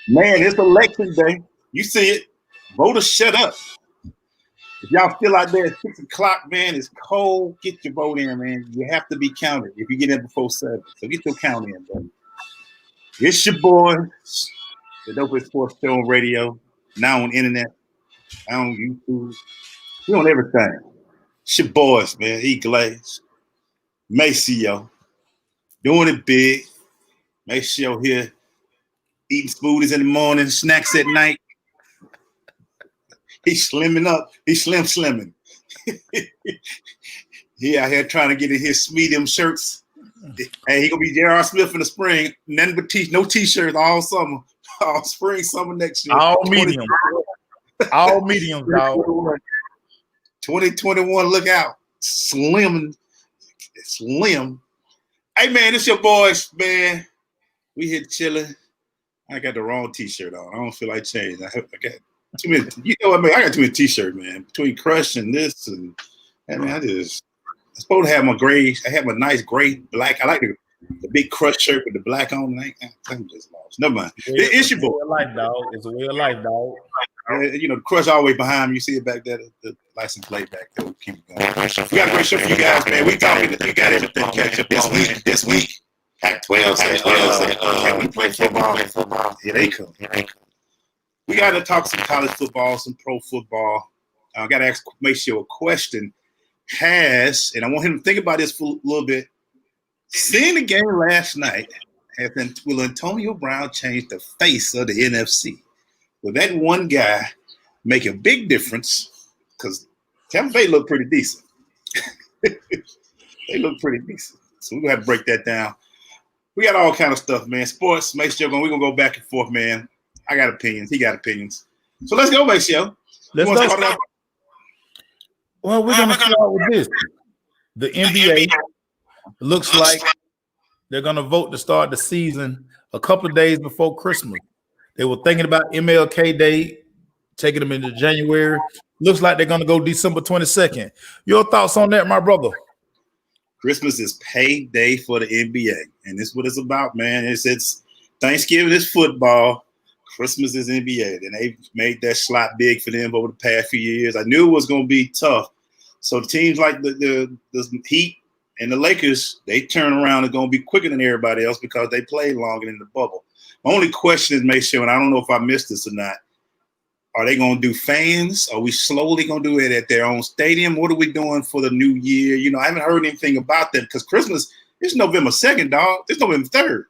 Man, it's election day. You see it. Voters, shut up. If y'all still out there at 6 o'clock, man, it's cold. Get your vote in, man. You have to be counted if you get in before 7. So get your count in, buddy. It's your boy, the Dopest Sports Show on radio, now on internet, now on YouTube. We on everything. It's your boys, man. E Glaze, Maceo, doing it big. Maceo here, eating smoothies in the morning, snacks at night. He's slimming up. He's slimming. He out here trying to get in his medium shirts. Hey, he gonna be J.R. Smith in the spring. Nothing but no t-shirts all summer, all spring, summer next year. All medium, all medium, dog. 2021, look out, slim. Hey man, it's your boys, man. We here chilling. I got the wrong t-shirt on. I don't feel like changing. I got too many. You know what I mean? I got too many t-shirts, man. Between Crush and this and man, I'm supposed to have my gray. I have a nice gray black. I like the big Crush shirt with the black on. I'm just lost. Never mind. It's your boy. It's a way of life, dog. It's a way of life, dog. You know, the Crush all the way behind me. You see it back there, the license plate back there. We keep it going. We got a great show for you guys, man. We talking. We got everything catch up this week. Pac-12 we play football. Here they come. We got to talk some college football, some pro football. I got to ask Maceo a question. And I want him to think about this for a little bit. Seeing the game last night, will Antonio Brown change the face of the NFC? Will that one guy make a big difference? Because Tampa Bay looked pretty decent. They look pretty decent. So we're going to have to break that down. We got all kind of stuff, man. Sports, Maceo, we're going to go back and forth, man. I got opinions. He got opinions. So let's go, Maceo. Let's go. Well, we're going to start with this. The NBA looks like they're going to vote to start the season a couple of days before Christmas. They were thinking about MLK Day, taking them into January. Looks like they're going to go December 22nd. Your thoughts on that, my brother? Christmas is payday for the NBA, and this is what it's about, man. It's Thanksgiving is football. Christmas is NBA, and they made that slot big for them over the past few years. I knew it was going to be tough. So teams like the Heat and the Lakers, they turn around and going to be quicker than everybody else because they played longer in the bubble. My only question is, Maceo, and I don't know if I missed this or not, are they going to do fans? Are we slowly going to do it at their own stadium? What are we doing for the new year? You know, I haven't heard anything about that because Christmas is November 2nd, dog. It's November 3rd.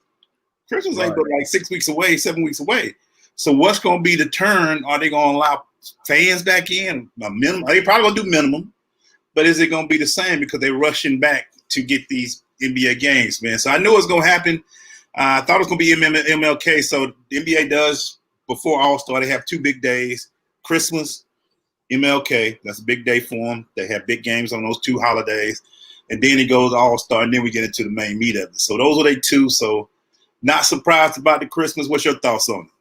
Christmas ain't but like 6 weeks away, 7 weeks away. So what's going to be the turn? Are they going to allow fans back in? A minimum? They probably going to do minimum, but is it going to be the same because they're rushing back to get these NBA games, man? So I knew it was going to happen. I thought it was going to be MLK. So the NBA does, before All-Star, they have 2 big days, Christmas, MLK. That's a big day for them. They have big games on those 2 holidays. And then it goes All-Star, and then we get into the main meat of it. So those are they 2. So not surprised about the Christmas. What's your thoughts on it?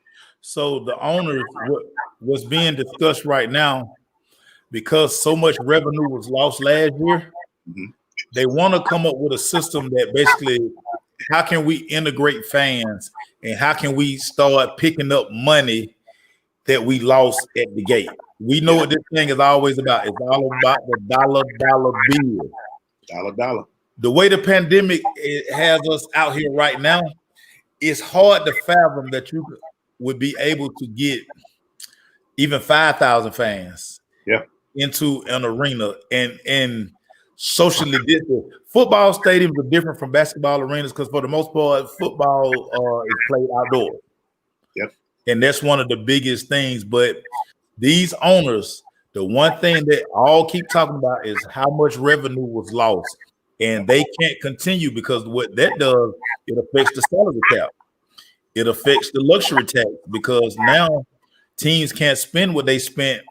So the owners, what's being discussed right now, because so much revenue was lost last year, they want to come up with a system that basically, how can we integrate fans and how can we start picking up money that we lost at the gate? We know what this thing is always about. It's all about the dollar bill. Dollar. The way the pandemic has us out here right now, it's hard to fathom that you would be able to get even 5,000 fans into an arena and socially distant. Football stadiums are different from basketball arenas because for the most part, football is played outdoors. Yep. And that's one of the biggest things. But these owners, the one thing that all keep talking about is how much revenue was lost. And they can't continue because what that does, it affects the salary cap. It affects the luxury tax because now teams can't spend what they spent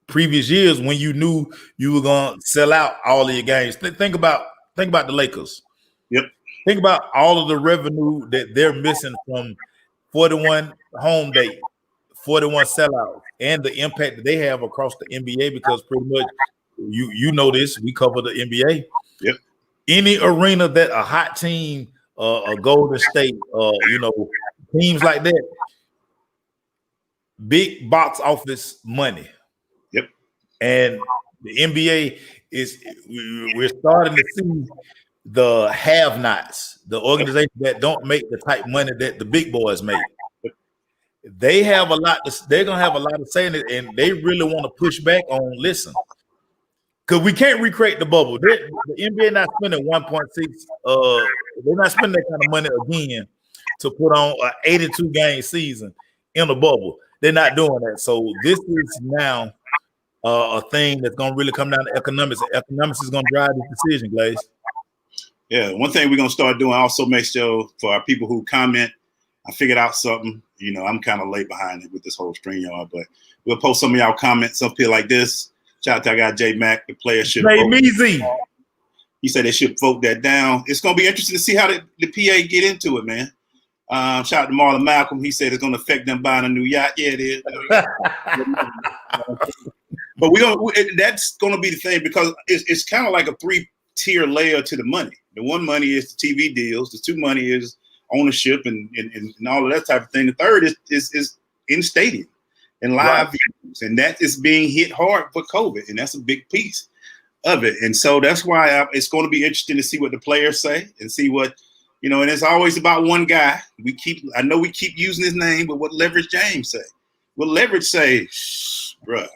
previous years when you knew you were going to sell out all of your games. Think about the Lakers. Yep. Think about all of the revenue that they're missing from 41 home day, 41 sellouts, and the impact that they have across the NBA because pretty much you know this, we cover the NBA. Yep. Any arena that a hot team, a Golden State, teams like that, big box office money. Yep. And the NBA we're starting to see the have-nots, the organizations that don't make the type of money that the big boys make. They have a lot. They're gonna have a lot to say in it, and they really want to push back on. Listen, because we can't recreate the bubble. The NBA not spending 1.6. They're not spending that kind of money again to put on an 82 game season in a bubble. They're not doing that. So this is now a thing that's gonna really come down to economics. Economics is gonna drive this decision, Glaze. Yeah, one thing we're gonna start doing also, make sure for our people who comment, I figured out something. You know, I'm kind of late behind it with this whole StreamYard, but we'll post some of y'all comments up here like this. Shout out to our guy J Mac, the player should vote. Easy. He said they should vote that down. It's gonna be interesting to see how the PA get into it, man. Shout out to Marlon Malcolm. He said it's gonna affect them buying a new yacht. Yeah, it is. But that's gonna be the thing, because it's kind of like a 3-tier layer to the money. The one money is the TV deals. The two money is ownership and all of that type of thing. The third is in stadium and live views, and that is being hit hard for COVID, and that's a big piece of it. And so that's why it's going to be interesting to see what the players say and see what, you know. And it's always about one guy. I know we keep using his name, but what Leverage James say? What Leverage say? Shh, bruh.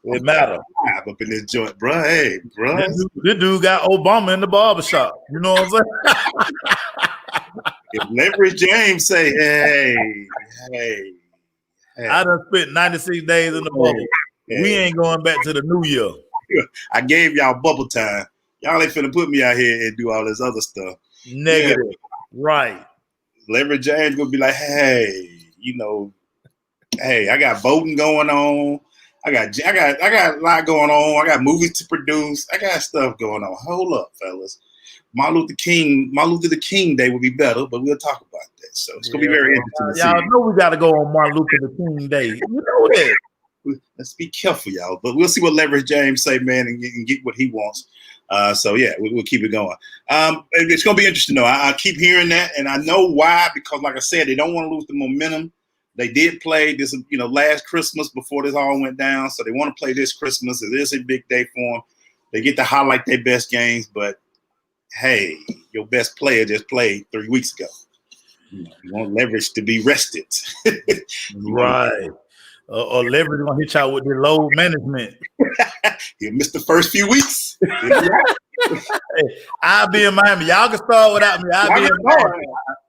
It matter. Up in this joint, bro. Hey, bro. This dude got Obama in the barbershop. You know what I'm saying? If Leverage James say, hey. I done spent 96 days in the bubble. Hey. We ain't going back to the new year. I gave y'all bubble time. Y'all ain't finna put me out here and do all this other stuff. Negative. Yeah. Right. Leverage James gonna be like, hey, you know, hey, I got voting going on. I got a lot going on. I got movies to produce. I got stuff going on. Hold up, fellas. Martin Luther the King Day would be better, but we'll talk about that. So it's gonna be very interesting to see. Y'all know we gotta go on Martin Luther the King Day. You know that. Let's be careful, y'all. But we'll see what Leverage James say, man, and get what he wants. So yeah, we'll keep it going. It's gonna be interesting though. I keep hearing that, and I know why, because like I said, they don't want to lose the momentum. They did play this, you know, last Christmas before this all went down. So they want to play this Christmas. It is a big day for them. They get to highlight their best games, but hey, your best player just played 3 weeks ago. You want Leverage to be rested. Right. Or Leverage gonna hit y'all with the load management. You missed the first few weeks. Hey, I'll be in Miami. Y'all can start without me. I'll be in Miami.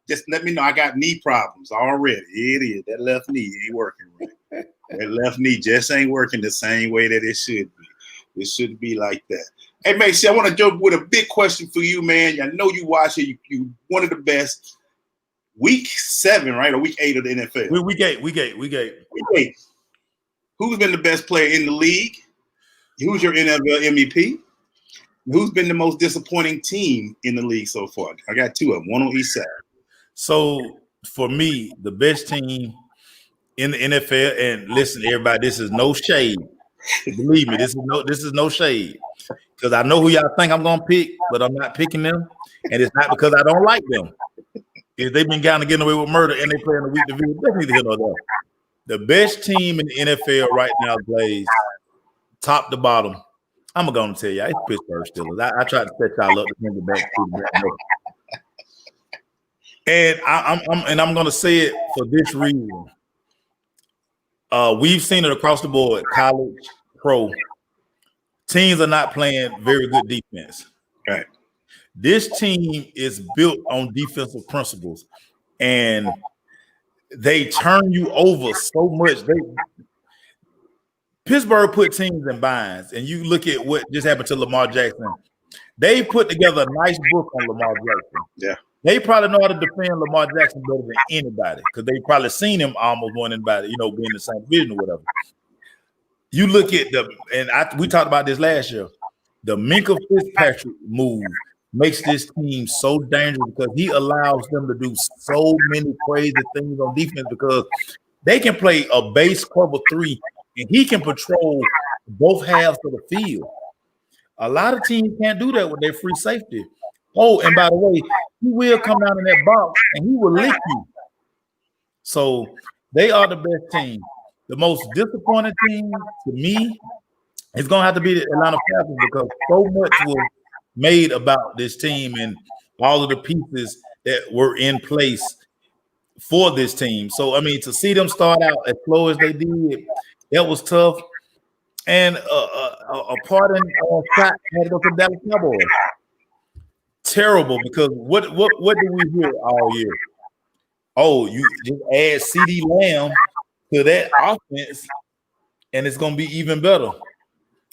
Just let me know. I got knee problems already. It is. That left knee ain't working right. That left knee just ain't working the same way that it should be. It should be like that. Hey, Macy, I want to jump with a big question for you, man. I know you watch it. You one of the best. Week 7, right? Or week 8 of the NFL? Week eight. Who's been the best player in the league? Who's your NFL MVP? Who's been the most disappointing team in the league so far? I got 2 of them, one on each side. So for me, the best team in the NFL, and listen, everybody, this is no shade. Believe me, this is no shade. Because I know who y'all think I'm gonna pick, but I'm not picking them. And it's not because I don't like them. If they've been kind of getting away with murder and they play in the week division, they need to hit on that. The best team in the NFL right now, Blaze, top to bottom. I'm gonna tell you, it's Pittsburgh Steelers. I tried to set y'all up to bring it back to the and I'm gonna say it for this reason. We've seen it across the board, college, pro. Teams are not playing very good defense. Right. This team is built on defensive principles, and they turn you over so much. Pittsburgh put teams in binds, and you look at what just happened to Lamar Jackson. They put together a nice book on Lamar Jackson. Yeah. They probably know how to defend Lamar Jackson better than anybody because they probably seen him almost more than anybody, being in the same division or whatever. You look at we talked about this last year. The Minkah Fitzpatrick move makes this team so dangerous because he allows them to do so many crazy things on defense because they can play a base cover 3 and he can patrol both halves of the field. A lot of teams can't do that with their free safety. Oh, and by the way, he will come down in that box and he will lick you. So They are the best team. The most disappointing team to me is going to have to be the Atlanta Falcons because so much was made about this team and all of the pieces that were in place for this team. So, I mean, to see them start out as slow as they did, that was tough. And a part in shot headed up to Dallas Cowboys. Terrible because what did we hear all year? Oh, you just add CeeDee Lamb to that offense, and it's going to be even better.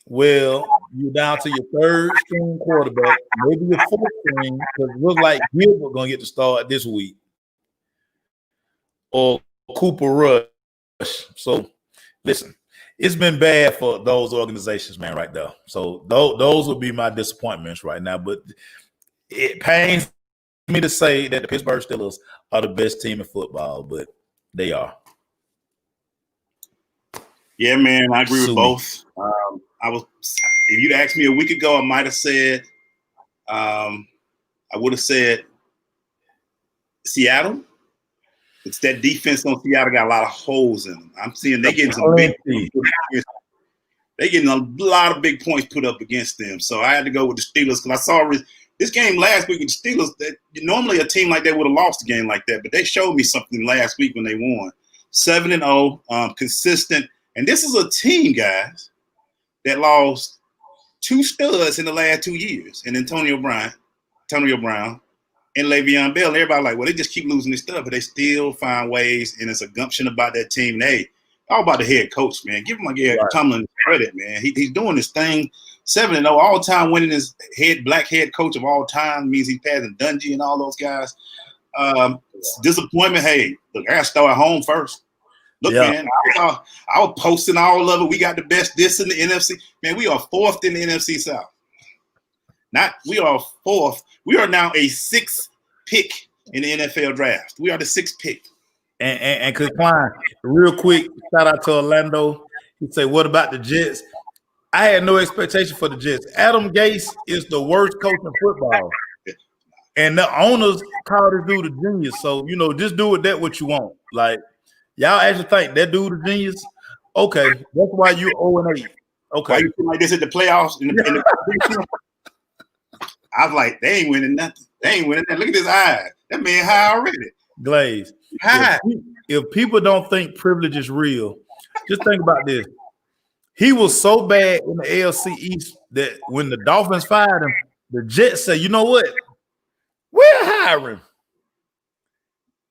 Well, you're down to your third string quarterback, maybe your fourth string, because it looks like Gilbert going to get the start this week, or Cooper Rush. So, listen, it's been bad for those organizations, man, right there. So those would be my disappointments right now. But it pains me to say that the Pittsburgh Steelers are the best team in football, but they are. Yeah, man, I agree with both. If you'd asked me a week ago, I might have said, I would have said Seattle. It's that defense on Seattle got a lot of holes in them. I'm seeing they getting some big. They getting a lot of big points put up against them. So I had to go with the Steelers because I saw this game last week with the Steelers. That normally a team like that would have lost a game like that, but they showed me something last week when they won 7-0, consistent. And this is a team, guys, that lost 2 studs in the last 2 years, and Antonio Brown, and Le'Veon Bell. Everybody like, well, they just keep losing this stuff, but they still find ways, and it's a gumption about that team. And hey, all about the head coach, man. Give him like Tomlin credit, man. He's doing this thing. 7-0, all-time winning his black head coach of all time means he's passing Dungy and all those guys. Disappointment. Hey, look, I got to start at home first. Look, man, I was posting all of it. We got the best this in the NFC. Man, we are 4th in the NFC South. We are 4th. We are now a 6th pick in the NFL draft. We are the 6th pick. And Klein, real quick, shout out to Orlando. He said, what about the Jets? I had no expectation for the Jets. Adam Gase is the worst coach in football. And the owners call this dude a genius. So, just do with that what you want. Like, y'all actually think that dude a genius? Okay, that's why you 0-8. Okay. Why you feel like this at the playoffs? I was like, they ain't winning nothing. They ain't winning nothing. Look at his eyes. That man high already. Glaze. High. If people don't think privilege is real, just think about this. He was so bad in the AFC East that when the Dolphins fired him, the Jets said, you know what? We're hiring.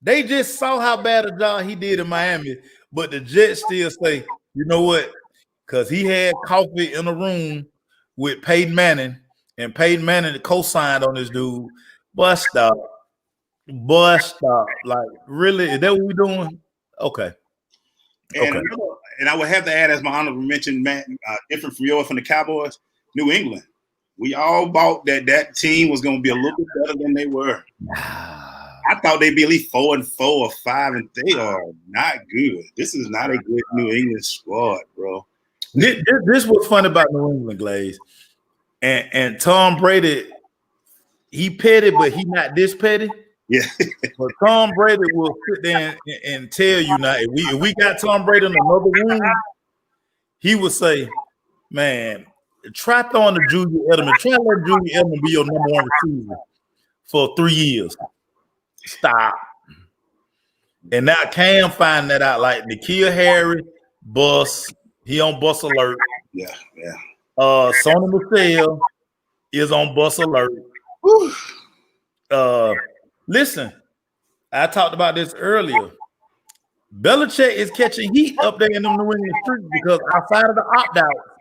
They just saw how bad a job he did in Miami, but the Jets still say, you know what? Because he had coffee in a room with Peyton Manning, and Peyton Manning co-signed on this dude. Bust stop. Like, really? Is that what we're doing? Okay. And I would have to add, as my honorable mention, Matt, different from yours from the Cowboys, New England. We all bought that team was going to be a little bit better than they were. I thought they'd be at least 4-4 or 5, and they are not good. This is not a good New England squad, bro. This was fun about New England, Glaze. And Tom Brady, he petty, but he not this petty. Yeah. But Tom Brady will sit there and tell you now, if we got Tom Brady in another room, he would say, man, try throwing to Julian Edelman. Try to let Julian Edelman be your number 1 receiver for 3 years. Stop. And now Cam find that out, like N'Keal Harry, bus. He on bus alert. Yeah. Sony Michel is on bus alert. Listen, I talked about this earlier. Belichick is catching heat up there in the New England streets because outside of the opt-out,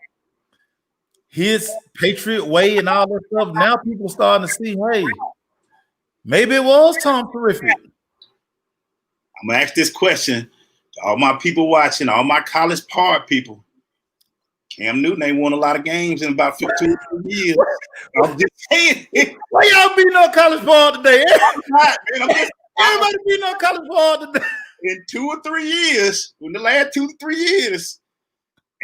his Patriot way and all that stuff, now people are starting to see, hey, maybe it was Tom Terrific. I'm going to ask this question to all my people watching, all my College Park people. Cam Newton ain't won a lot of games in about 15 years. I'm just saying. Why y'all beating on College Park today? Everybody beating on College Park today. In 2 or 3 years, in the last 2 to 3 years,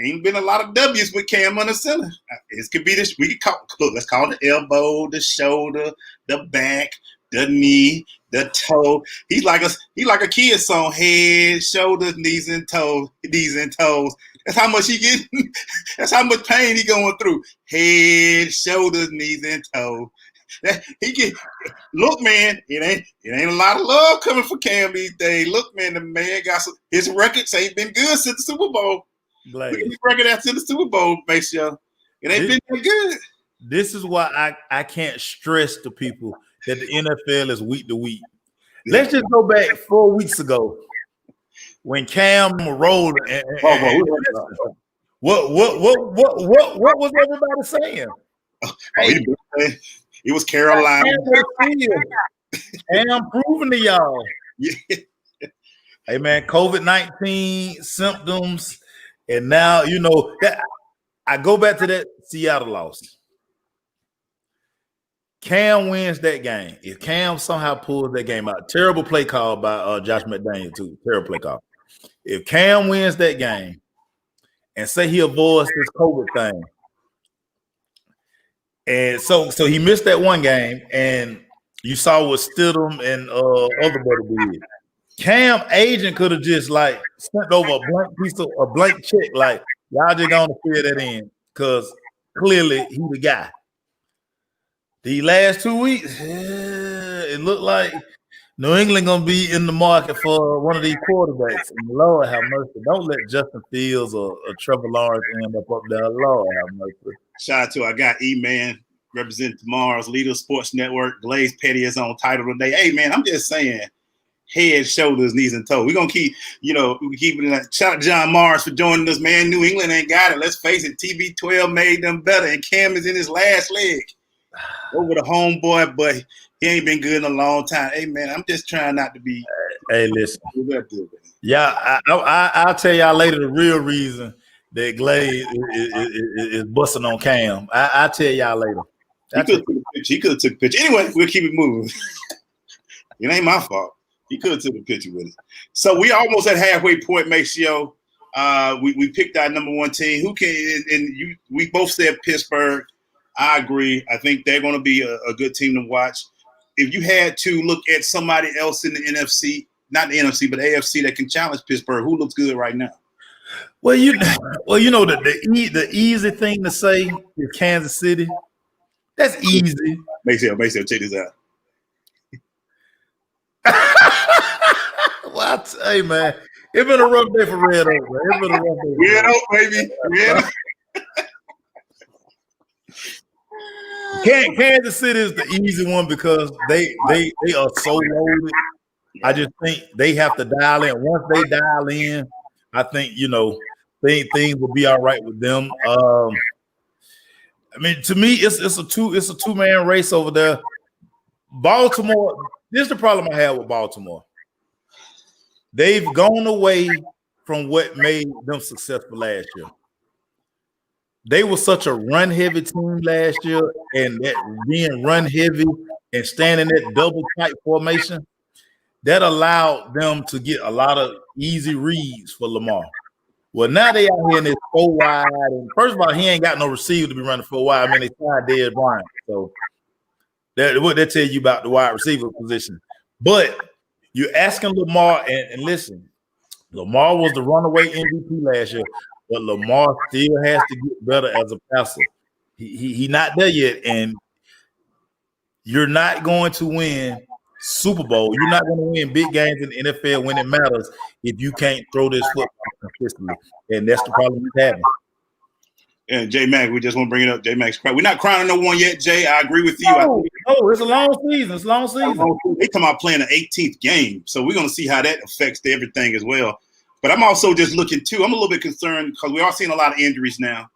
ain't been a lot of W's with Cam on the center. It could be this. We could call. Look, let's call it the elbow, the shoulder, the back, the knee, The toe. He's like a kid song. Head, shoulders, knees and toes. That's how much he getting. That's how much pain he going through. Head, shoulders, knees and toes. Look, man, it ain't a lot of love coming for Cam these days. Look, man, the man got his records ain't been good since the Super Bowl. Look at his record after the Super Bowl, Maceo. It ain't been that good. This is why I can't stress to people that the NFL is week to week. Let's just go back 4 weeks ago when Cam rolled. What was everybody saying? It was Carolina. Cam proving to y'all. Yeah. Hey man, COVID-19 symptoms, and now that I go back to that Seattle loss. Cam wins that game. If Cam somehow pulls that game out, terrible play call by Josh McDaniel too. Terrible play call. If Cam wins that game and say he avoids this COVID thing, and so he missed that one game, and you saw what Stidham and other buddy did. Cam agent could have just like sent over a blank check, like y'all just gonna fill that in because clearly he the guy. The last 2 weeks, it looked like New England gonna be in the market for one of these quarterbacks. And Lord have mercy, don't let Justin Fields or Trevor Lawrence end up there. Lord have mercy. Shout out to our guy E-Man, representing tomorrow's Leader Sports Network. Glaze Petty is on title today. Hey man, I'm just saying, head, shoulders, knees, and toes. We're gonna keep it in that. Shout out to John Morris for joining us, man. New England ain't got it. Let's face it, TB12 made them better, and Cam is in his last leg. Over the homeboy, but he ain't been good in a long time. Hey man, I'm just trying not to be. Hey, listen. Yeah, I'll tell y'all later the real reason that Glaze is busting on Cam. I'll tell y'all later. He could have took a picture. Anyway, we'll keep it moving. It ain't my fault. He could have took a picture with it. So we almost at halfway point, Maceo. We picked our number one team. Who can and you? We both said Pittsburgh. I agree. I think they're going to be a good team to watch. If you had to look at somebody else in the NFC, not the NFC, but AFC that can challenge Pittsburgh, who looks good right now? Well, the easy thing to say is Kansas City. That's easy. Maceo, check this out. Well, hey man, it's been a rough day for Red Oak. It's been a rough day. Red Oak, baby. Red Oak. Kansas City is the easy one because they are so loaded. I just think they have to dial in. Once they dial in, I think things will be all right with them. I mean, to me, it's a two-man race over there. Baltimore. This is the problem I have with Baltimore. They've gone away from what made them successful last year. They were such a run-heavy team last year, and that being run-heavy and standing at double tight formation, that allowed them to get a lot of easy reads for Lamar. Well, now they out here in this 4 wide. And first of all, he ain't got no receiver to be running 4 wide. I mean, they tried Dez Bryant. So what they tell you about the wide receiver position. But you're asking Lamar, and listen, Lamar was the runaway MVP last year. But Lamar still has to get better as a passer. He not there yet, and you're not going to win Super Bowl. You're not going to win big games in the NFL when it matters if you can't throw this football consistently, and that's the problem he's having. And J Mac, we just want to bring it up. J Mac's crying. We're not crying on no one yet, Jay. I agree with you. No, it's a long season. It's a long season. They come out playing an 18th game, so we're going to see how that affects everything as well. But I'm also just looking too. I'm a little bit concerned because we are seeing a lot of injuries now.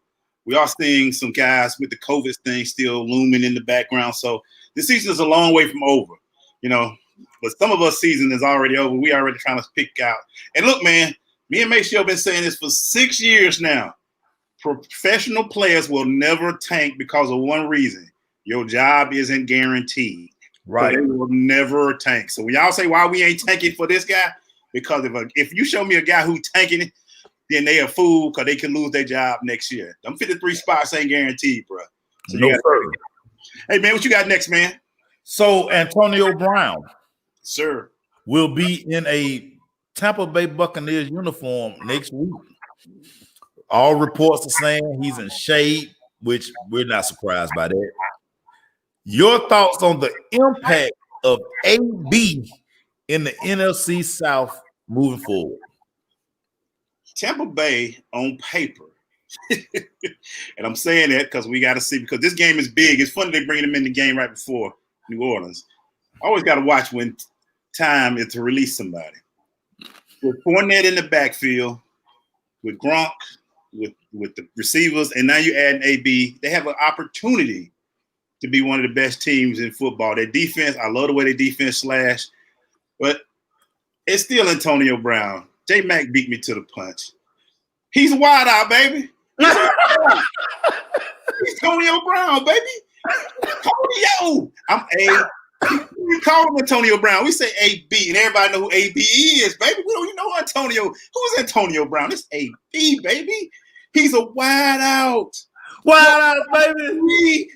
We are seeing some guys with the COVID thing still looming in the background. So this season is a long way from over, But some of us season is already over. We already trying to pick out. And look, man, me and Maceo have been saying this for 6 years now. Professional players will never tank because of one reason: your job isn't guaranteed. Right? So they will never tank. So when y'all say why we ain't tanking for this guy. Because if you show me a guy who tanking it, then they a fool because they can lose their job next year. Them 53 spots ain't guaranteed, bro. So no further. Hey, man, what you got next, man? So Antonio Brown. Sir, will be in a Tampa Bay Buccaneers uniform next week. All reports are saying he's in shape, which we're not surprised by that. Your thoughts on the impact of AB in the NFC South moving forward? Tampa Bay on paper, and I'm saying that because we got to see, because this game is big. It's funny they bring them in the game right before New Orleans. Always got to watch when time is to release somebody. With Fournette in the backfield, with Gronk, with the receivers, and now you add AB, they have an opportunity to be one of the best teams in football. Their defense, I love the way their defense slash, but it's still Antonio Brown. J-Mac beat me to the punch. He's wide out, baby. He's Antonio Brown, baby. Antonio. I'm A. We call him Antonio Brown. We say AB, and everybody know who AB is, baby. We don't even know Antonio. Who's Antonio Brown? It's AB, baby. He's a wide out. Wide out, baby.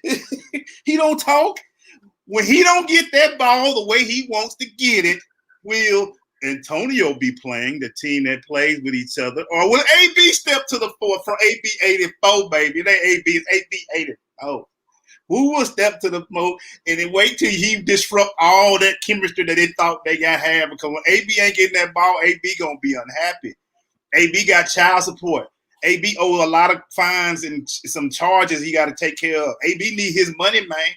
He don't talk. When he don't get that ball the way he wants to get it, will Antonio be playing the team that plays with each other? Or will AB step to the forefront? AB 84, baby. That AB is AB 84. Who will step to the floor and then wait till he disrupt all that chemistry that they thought they got have? Because when AB ain't getting that ball, AB gonna be unhappy. AB got child support. AB owes a lot of fines and some charges he got to take care of. AB need his money, man.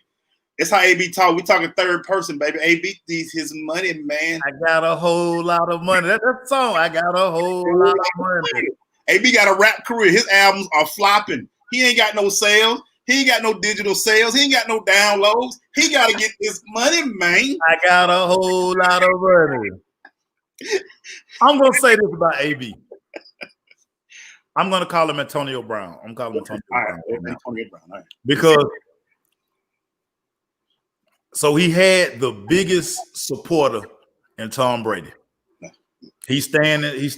That's how AB talk. We talking third person, baby. AB needs his money, man. I got a whole lot of money. That's the song. I got a whole lot of money. AB got a rap career. His albums are flopping. He ain't got no sales. He ain't got no digital sales. He ain't got no downloads. He got to get his money, man. I got a whole lot of money. I'm going to say this about AB. I'm going to call him Antonio Brown. I'm calling him Antonio Brown. Antonio Brown. All right. Because so he had the biggest supporter in Tom Brady. He's staying down there. He's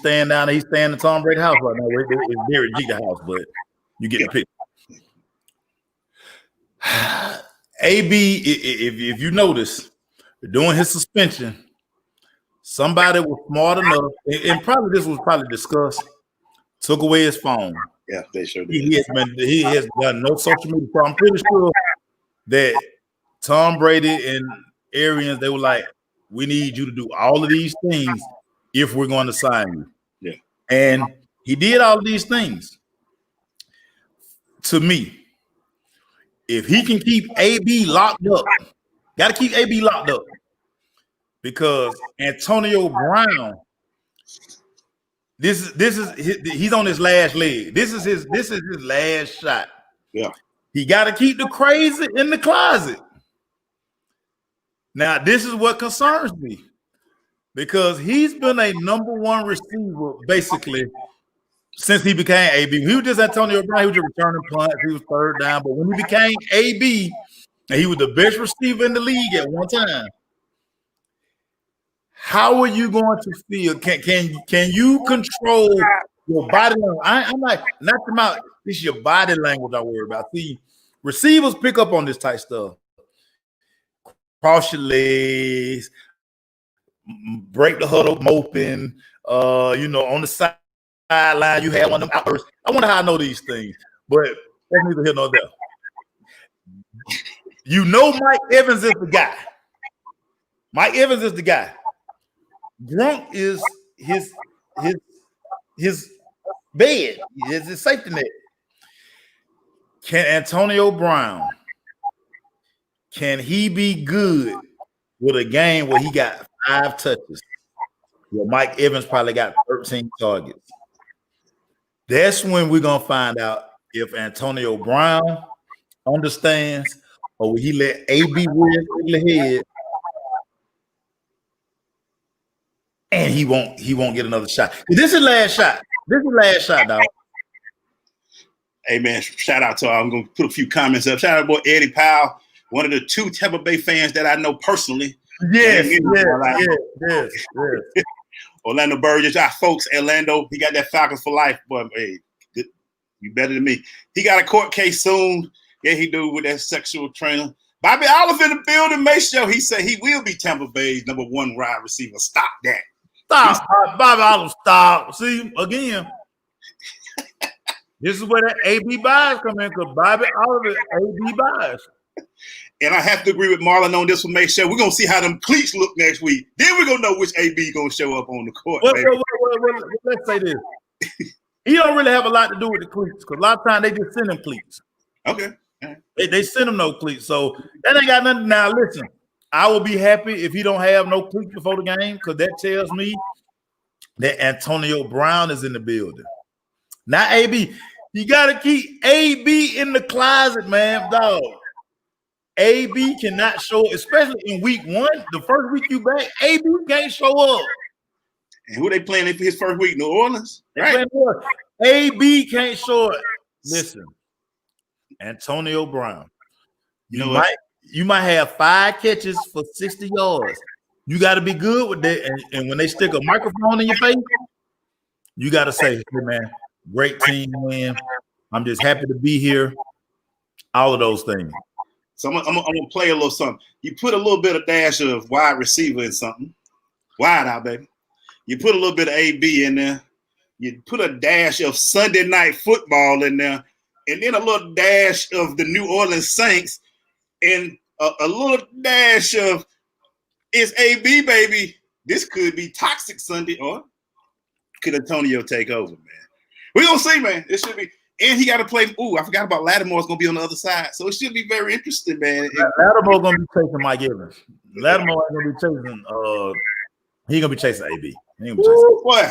staying in Tom Brady's house right now. It's Derek Jeter house, but you get the picture. AB, if you notice, during his suspension, somebody was smart enough, and probably this was discussed, took away his phone. Yeah, they sure did. He has done no social media. So I'm pretty sure that Tom Brady and Arians, they were like, we need you to do all of these things if we're going to sign you. Yeah. And he did all of these things. To me, if he can keep AB locked up, got to keep AB locked up, because Antonio Brown, he's on his last leg. This is his last shot. Yeah, he got to keep the crazy in the closet. Now, this is what concerns me, because he's been a number one receiver basically since he became AB. He was just Antonio Brown. He was just returning punts. He was third down. But when he became AB, and he was the best receiver in the league at one time, how are you going to feel? Can you control your body language? I'm like, not your mouth. It's your body language I worry about. See, receivers pick up on this type stuff. Cross your legs, break the huddle open. On the sideline, you had one of them outbursts. I wonder how I know these things, but that's neither here nor there. You know, Mike Evans is the guy. Mike Evans is the guy. Gronk is his bed, is his safety net. Can Antonio Brown, can he be good with a game where he got 5 touches? Well, Mike Evans probably got 13 targets. That's when we're going to find out if Antonio Brown understands, or will he let AB win in the head and he won't get another shot. This is last shot. This is last shot, dog. Hey, man, shout out to I'm going to put a few comments up. Shout out to boy Eddie Powell, one of the 2 Tampa Bay fans that I know personally. Yes. Orlando Burgess, our folks, Orlando, he got that Falcons for life, boy. Hey, you better than me. He got a court case soon. Yeah, he do with that sexual trainer. Bobby Olive in the building. Make sure he said he will be Tampa Bay's number 1 wide receiver. Stop that. Stop, Bobby Olive. Stop. See again. This is where that AB bias come in because Bobby Olive is AB bias. And I have to agree with Marlon on this one. Make sure we're gonna see how them cleats look next week. Then we're gonna know which AB gonna show up on the court. Well, let's say this. He don't really have a lot to do with the cleats because a lot of times they just send him cleats. Okay. They send him no cleats. So that ain't got nothing. Now listen, I will be happy if he don't have no cleats before the game because that tells me that Antonio Brown is in the building. Not AB. You gotta keep AB in the closet, man, dog. AB cannot show up, especially in week 1. The first week you back, AB can't show up. And who they playing in for his first week? New Orleans, right? AB can't show up. Listen, Antonio Brown. You might have 5 catches for 60 yards. You got to be good with that. And when they stick a microphone in your face, you got to say, "Hey man, great team win. I'm just happy to be here." All of those things. So I'm gonna play a little something. You put a little bit of dash of wide receiver in something. Wide out, baby. You put a little bit of AB in there. You put a dash of Sunday Night Football in there, and then a little dash of the New Orleans Saints, and a little dash of it's AB, baby. This could be Toxic Sunday, or could Antonio take over, man? We're gonna see, man. It should be. And he got to play. Ooh, I forgot about Lattimore's going to be on the other side. So it should be very interesting, man. Lattimore's going to be chasing Mike Evans. Lattimore ain't going to be chasing. He's going to be chasing AB. Ooh, boy,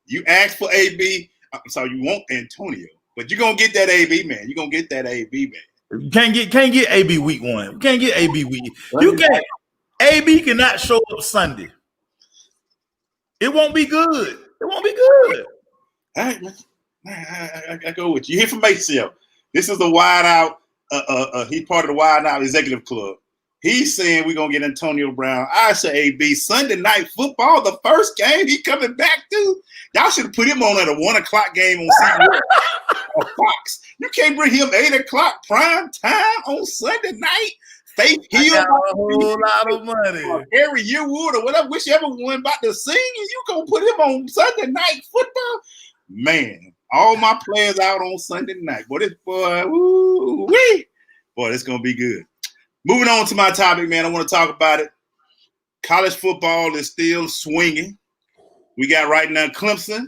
you asked for AB. I'm sorry, you want Antonio. But you're going to get that AB, man. You're going to get that AB, man. You can't get AB week 1. You can't get AB week. You can't. AB cannot show up Sunday. It won't be good. It won't be good. All right, man. I go with you. You hear from Maceo. This is the wide out. He's part of the wide out executive club. He's saying we're gonna get Antonio Brown. I say AB Sunday Night Football, the first game he coming back to. Y'all should have put him on at a 1 o'clock game on CBS or Fox. You can't bring him 8 o'clock prime time on Sunday night. Faith Hill, a whole lot of money. Harry Yearwood or whatever, whichever one about to sing, and you gonna put him on Sunday Night Football, man. All my players out on Sunday night. Boy, this boy, woo-wee. Boy, it's going to be good. Moving on to my topic, man, I want to talk about it. College football is still swinging. We got right now Clemson,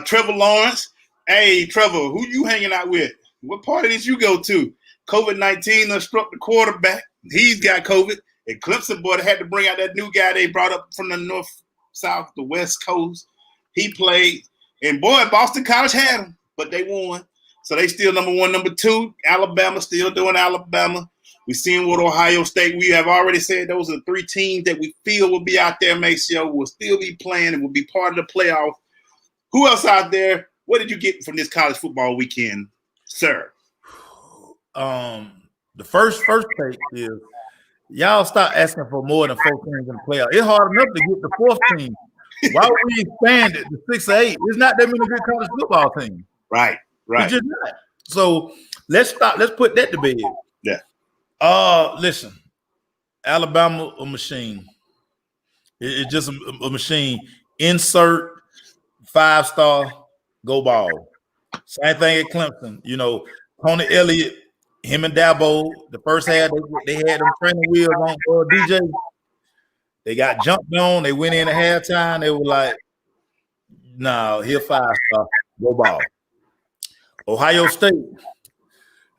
Trevor Lawrence. Hey, Trevor, who you hanging out with? What party did you go to? COVID-19 struck the quarterback. He's got COVID. And Clemson, boy, they had to bring out that new guy they brought up from the north, south, the west coast. He played. And boy, Boston College had them, but they won. So they still number 1, number 2. Alabama still doing Alabama. We seen what Ohio State. We have already said those are 3 teams that we feel will be out there. Maceo will still be playing and will be part of the playoff. Who else out there? What did you get from this college football weekend, sir? The first take is y'all stop asking for more than 4 teams in the playoff. It's hard enough to get the 4th team. Why would we expand it to 6 or 8? It's not that many good college football teams. Right. It's just not. So let's stop. Let's put that to bed. Yeah. Listen, Alabama a machine. It's just a machine. Insert 5-star, go ball. Same thing at Clemson. You know, Tony Elliott, him and Dabo, the first half they had them training wheels on DJ. They got jumped on. They went in at halftime. They were like, "No, here 5-star, go ball." Ohio State,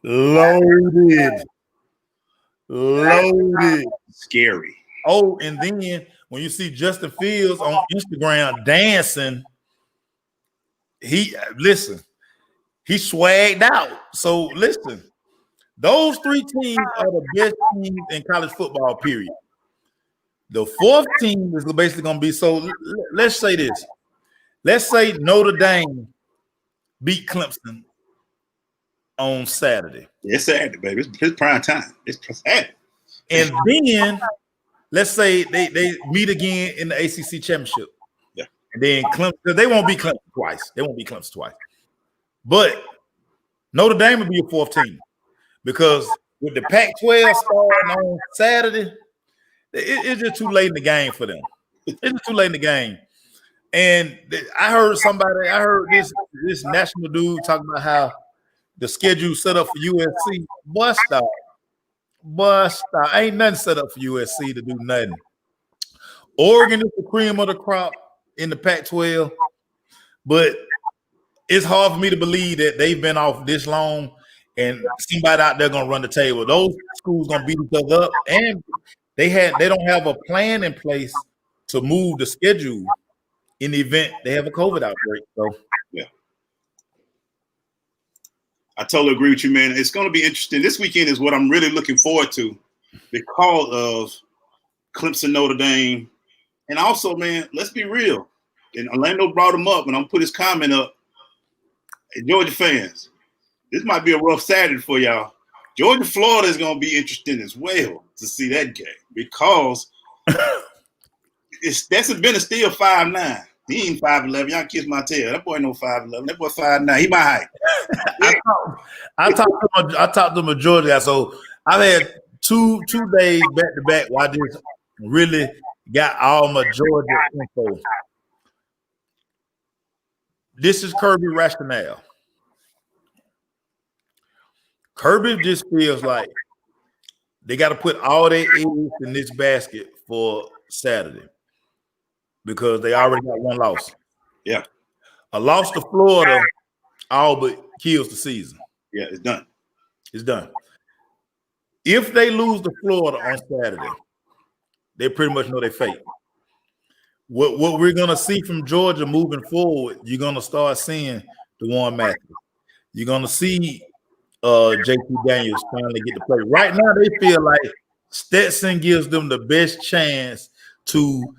loaded, scary. Oh, and then when you see Justin Fields on Instagram dancing, he swagged out. So listen, those 3 teams are the best teams in college football. Period. The 4th team is basically going to be, so let's say this. Let's say Notre Dame beat Clemson on Saturday. It's Saturday, baby. It's prime time. It's Saturday. And then let's say they meet again in the ACC championship. Yeah. And then Clemson, they won't beat Clemson twice. But Notre Dame will be a 4th team because with the Pac-12 starting on Saturday, it's just too late in the game for them. It's just too late in the game. And I heard this national dude talking about how the schedule set up for USC. Bust out. Ain't nothing set up for USC to do nothing. Oregon is the cream of the crop in the Pac-12, but it's hard for me to believe that they've been off this long and somebody out there gonna run the table. Those schools gonna beat each other up, and they don't have a plan in place to move the schedule in the event they have a COVID outbreak. So yeah, I totally agree with you, man. It's gonna be interesting. This weekend is what I'm really looking forward to because of Clemson, Notre Dame, and also, man, let's be real. And Orlando brought him up, and I'm gonna put his comment up. Hey, Georgia fans, this might be a rough Saturday for y'all. Georgia, Florida is going to be interesting as well to see that game because that's been a still 5'9". He ain't 5'11". Y'all kiss my tail. That boy no 5'11". That boy 5'9". He my height. I talked to him a Georgia guy. So I've had two days back to back where I just really got all my Georgia info. This is Kirby rationale. Kirby just feels like they got to put all their eggs in this basket for Saturday because they already got one loss. Yeah. A loss to Florida all but kills the season. Yeah, it's done. It's done. If they lose to Florida on Saturday, they pretty much know their fate. What we're going to see from Georgia moving forward, you're going to start seeing DeJuan Mathis. You're going to see JT Daniels finally get to play. Right now, they feel like Stetson gives them the best chance to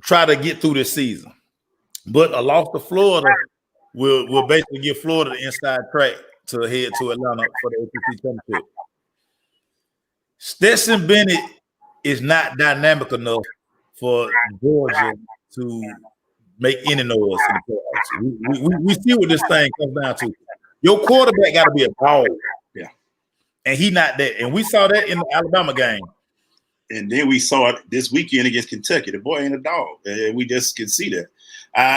try to get through this season. But a loss to Florida will basically give Florida the inside track to head to Atlanta for the ACC championship. Stetson Bennett is not dynamic enough for Georgia to make any noise in the playoffs. We see what this thing comes down to. Your quarterback got to be a dog. Yeah. And he not that. And we saw that in the Alabama game. And then we saw it this weekend against Kentucky. The boy ain't a dog. And we just can see that.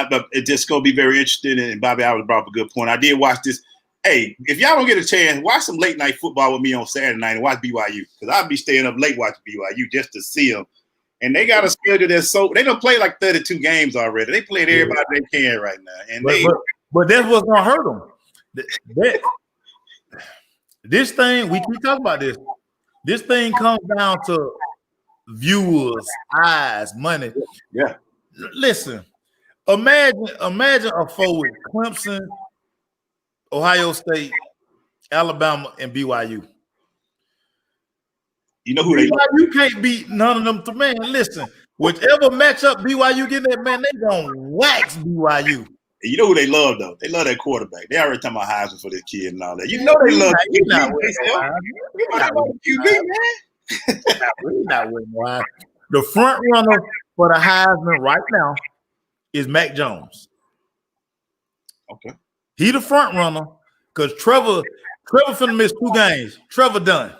But it's just going to be very interesting. And Bobby Allen brought up a good point. I did watch this. Hey, if y'all don't get a chance, watch some late night football with me on Saturday night and watch BYU. Because I'll be staying up late watching BYU just to see them. And they got a schedule that's so – they don't play like 32 games already. They played everybody they can right now. And but that's what's going to hurt them. This thing, we talk about this. This thing comes down to viewers, eyes, money. Yeah. Listen, imagine a foe with Clemson, Ohio State, Alabama, and BYU. You know who they BYU can't beat none of them. Man, listen, whichever matchup BYU get that, man, they gonna wax BYU. And you know who they love, though? They love that quarterback. They already talking about Heisman for this kid and all that. You know they love QB, man. Not winning Heisman. The front runner for the Heisman right now is Mac Jones. Okay. He the front runner because Trevor finna miss 2 games. Trevor done.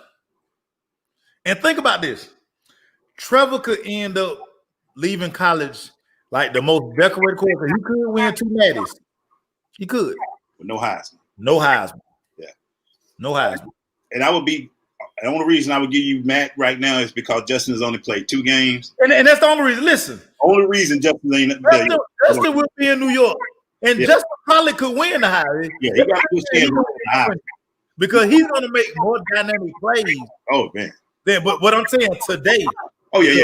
And think about this. Trevor could end up leaving college like the most decorated quarterback. He could win 2 natties. He could. But no Heisman. No Heisman. Yeah. No Heisman. And I would be – the only reason I would give you Matt right now is because Justin has only played 2 games. And that's the only reason. Listen. Only reason Justin ain't – Justin will be in New York. And Justin probably could win the Heisman. Yeah, he got to stand because he's going to make more dynamic plays. Oh, man. But what I'm saying today – oh, yeah.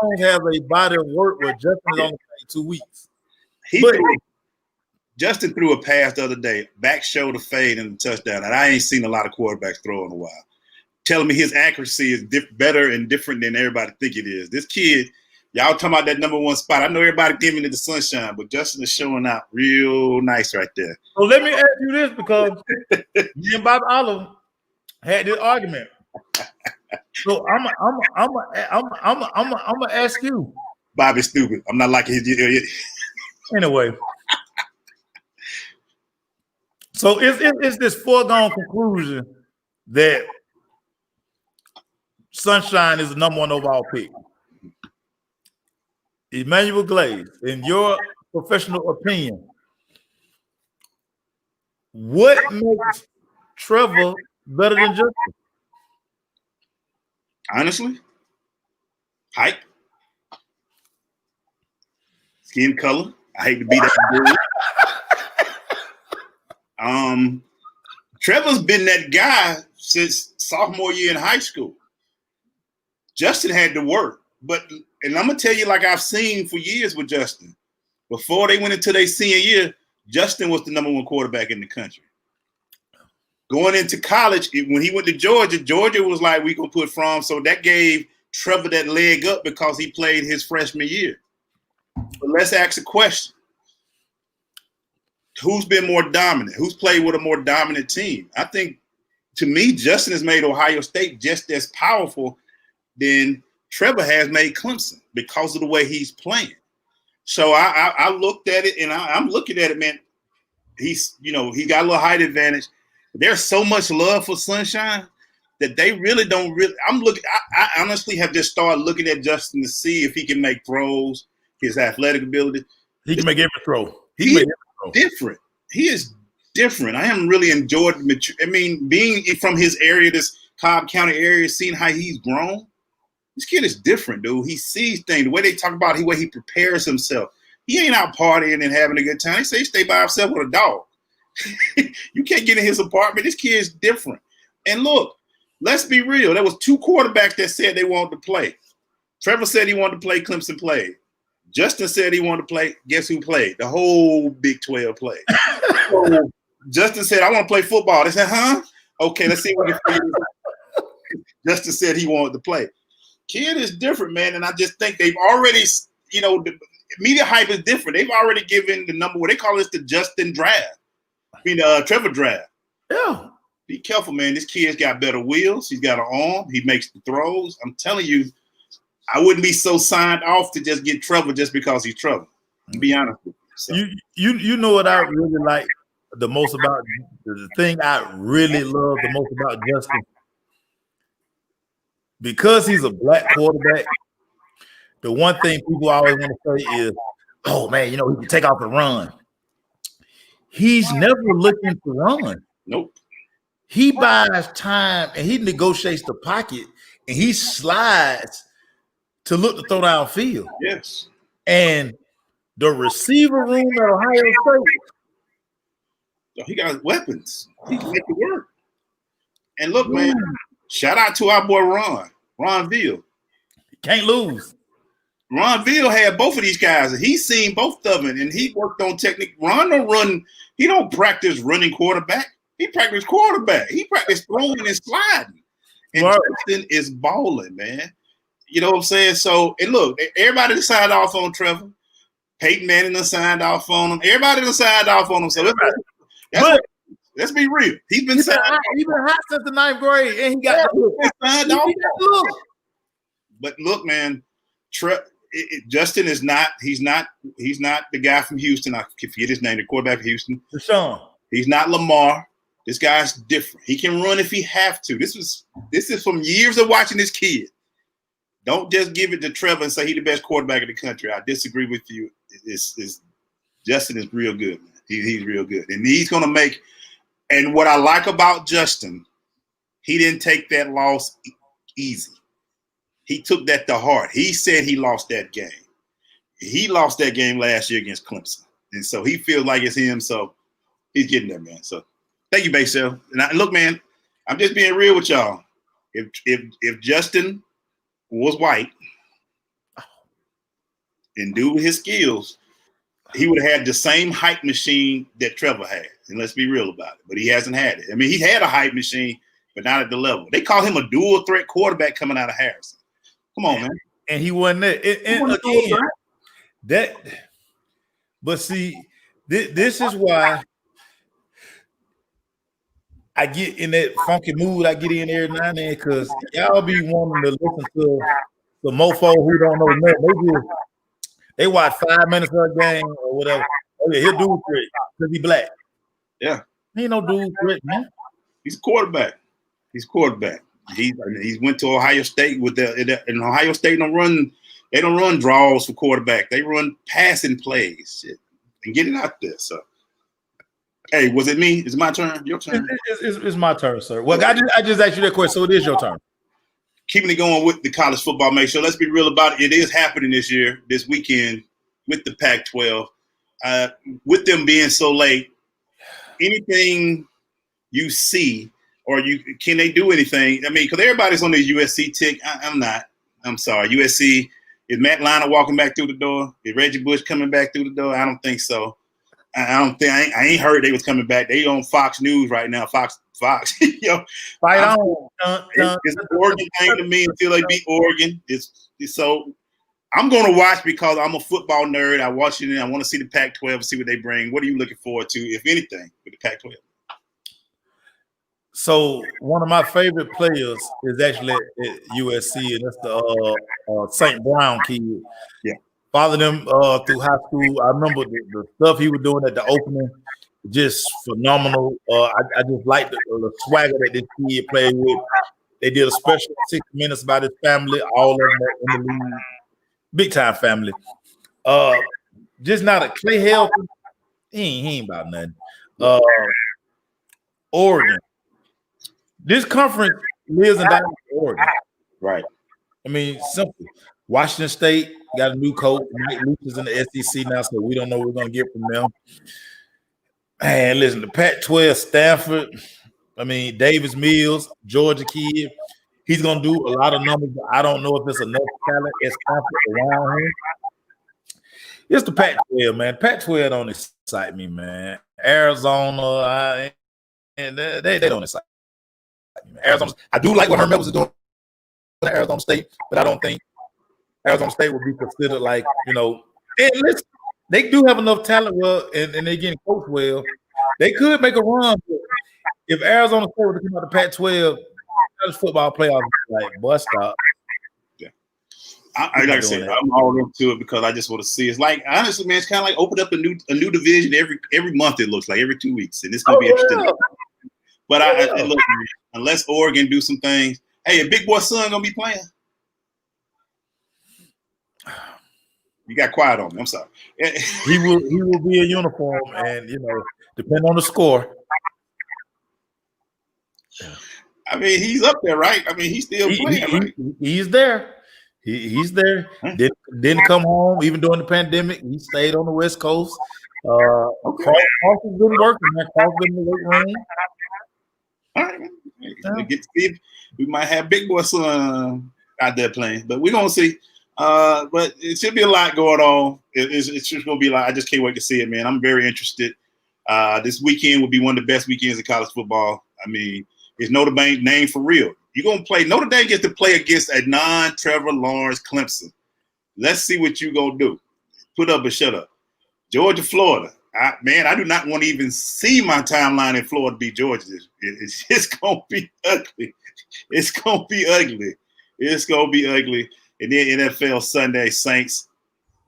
Don't have a body of work where Justin is only playing 2 weeks. Justin threw a pass the other day, back shoulder fade and a touchdown, and I ain't seen a lot of quarterbacks throw in a while. Telling me his accuracy is better and different than everybody think it is. This kid, y'all talking about that number 1 spot. I know everybody giving it the sunshine, but Justin is showing out real nice right there. So let me ask you this because me and Bob Oliver had this argument. So I'm gonna ask you. Bobby's stupid. I'm not like his. Anyway, so it's this foregone conclusion that Sunshine is the number 1 overall pick. Emmanuel Glaze, in your professional opinion, what makes Trevor better than Justin? Honestly, height, skin color. I hate to be that dude. Trevor's been that guy since sophomore year in high school. Justin had to work, and I'm gonna tell you, like I've seen for years with Justin, before they went into their senior year, Justin was the number 1 quarterback in the country. Going into college, when he went to Georgia, Georgia was like, we gonna put Fromm, so that gave Trevor that leg up because he played his freshman year. But let's ask a question. Who's been more dominant? Who's played with a more dominant team? I think, to me, Justin has made Ohio State just as powerful than Trevor has made Clemson because of the way he's playing. So I looked at it, and I'm looking at it, man. He got a little height advantage. There's so much love for Sunshine that they really don't I honestly have just started looking at Justin to see if he can make throws, his athletic ability. He can make every throw. He is different. He is different. I haven't really enjoyed being from his area, this Cobb County area, seeing how he's grown. This kid is different, dude. He sees things. The way they talk about the way he prepares himself. He ain't out partying and having a good time. He say he stay by himself with a dog. You can't get in his apartment. This kid is different. And look, let's be real. There was 2 quarterbacks that said they wanted to play. Trevor said he wanted to play. Clemson played. Justin said he wanted to play. Guess who played? The whole Big 12 played. So Justin said, I want to play football. They said, huh? Okay, let's see what it is. Justin said he wanted to play. Kid is different, man. And I just think they've already, the media hype is different. They've already given the number, what they call this, the Justin draft. Trevor draft. Yeah. Be careful, man. This kid's got better wheels. He's got an arm. He makes the throws. I'm telling you, I wouldn't be so signed off to just get Trevor just because he's Trevor. To be honest with you. So. You know what I really like the most about the thing I really love the most about Justin? Because he's a black quarterback, the one thing people always want to say is, oh man, he can take off and run. He's never looking to run. Nope. He buys time and he negotiates the pocket and he slides to look to throw downfield. Yes. And the receiver room at Ohio State, he got weapons. He can make it work. And look, man, shout out to our boy Ron Veal. Can't lose. Ron Veal had both of these guys, and he's seen both of them, and he worked on technique. Ron don't run. He don't practice running quarterback. He practice quarterback. He practice throwing and sliding. And Justin is balling, man. You know what I'm saying? So, and look, everybody that signed off on Trevor. Peyton Manning done signed off on him. Everybody done signed off on him. So let's be real. He's been signed off. He's been hot since the 9th grade, and he got signed off. But look, man, Justin is not. He's not the guy from Houston. I forget his name. The quarterback from Houston. Deshaun. He's not Lamar. This guy's different. He can run if he have to. This is from years of watching this kid. Don't just give it to Trevor and say he's the best quarterback in the country. I disagree with you. Justin is real good, man. He's real good. And he's going to make – and what I like about Justin, he didn't take that loss easy. He took that to heart. He said he lost that game. He lost that game last year against Clemson. And so he feels like it's him, so he's getting there, man. So thank you, Baysell. And look, man, I'm just being real with y'all. If Justin – was white and due to his skills, he would have had the same hype machine that Trevor had. And let's be real about it. But he hasn't had it. I mean, he had a hype machine, but not at the level. They call him a dual threat quarterback coming out of Harrison. Come on, man. And he wasn't there. But see, this is why I get in that funky mood. I get in there now and then because y'all be wanting to listen to the mofo who don't know nothing. They watch 5 minutes of a game or whatever. Oh yeah, he'll do it because he black. Yeah, he ain't no dude threat, man. He's a quarterback. He's quarterback. He went to Ohio State with in Ohio State they don't run draws for quarterback. They run passing plays and get it out there. So, hey, was it me? Is it my turn? Your turn? It's my turn, sir. Well, I just asked you that question, so it is your turn. Keeping it going with the college football, make sure. Let's be real about it. It is happening this weekend with the Pac-12. With them being so late, anything you see or can they do anything? I mean, because everybody's on the USC tick. I'm not. I'm sorry. USC, is Matt Leinart walking back through the door? Is Reggie Bush coming back through the door? I don't think so. I ain't heard they was coming back. They on Fox News right now. Fox. Yo, fight on. It's an Oregon thing to me until they beat Oregon. So I'm going to watch because I'm a football nerd. I watch it and I want to see the Pac-12, see what they bring. What are you looking forward to, if anything, with the Pac-12? So one of my favorite players is actually at USC, and that's the St. Brown kid. Yeah. Followed him through high school. I remember the stuff he was doing at the opening, just phenomenal. I just like the swagger that this kid played with. They did a special 6 minutes about his family, all of them in the league. Big time family. Just not a Clay Helton. He ain't about nothing. Oregon. This conference lives and dies with Oregon. Right. I mean, simple. Washington State got a new coach. Mike Leach is in the SEC now, so we don't know what we're going to get from them. Man, listen, the Pac-12, Stanford, I mean, Davis Mills, Georgia kid. He's going to do a lot of numbers, but I don't know if there's enough talent at Stanford around him. It's the Pac-12, man. Pac-12 don't excite me, man. Arizona, and they don't excite me. Arizona, I do like what Herm Edwards is doing at Arizona State, but I don't think Arizona State would be considered like, and listen, they do have enough talent, well, and they're getting coached well. They could make a run. If Arizona State were to come out the Pac-12, college football playoffs, like, bust stop. Yeah. Like I said, I'm all into it because I just want to see. It's like, honestly, man, it's kind of like open up a new division every month, it looks like, every 2 weeks. And it's going to be interesting. But I look, unless Oregon do some things, hey, a big boy son going to be playing? You got quiet on me. I'm sorry. He will be in uniform, and depending on the score. I mean, he's up there, right? I mean, he's still playing, right? He's there. He's there. Didn't come home even during the pandemic. He stayed on the West Coast. Okay. Cross has been working. Man. Cross been in the weight room. All right, man. We might have big boy son out there playing, but we're gonna see. But it should be a lot going on. It's just gonna be like, I just can't wait to see it, man. I'm very interested. This weekend will be one of the best weekends in college football. I mean, it's Notre Dame name for real. You're gonna play. Notre Dame gets to play against a non-Trevor Lawrence Clemson. Let's see what you gonna do. Put up or shut up. Georgia, Florida. I do not want to even see my timeline in Florida beat Georgia. It's going to be ugly. It's going to be ugly. It's going to be ugly. And then NFL Sunday, Saints,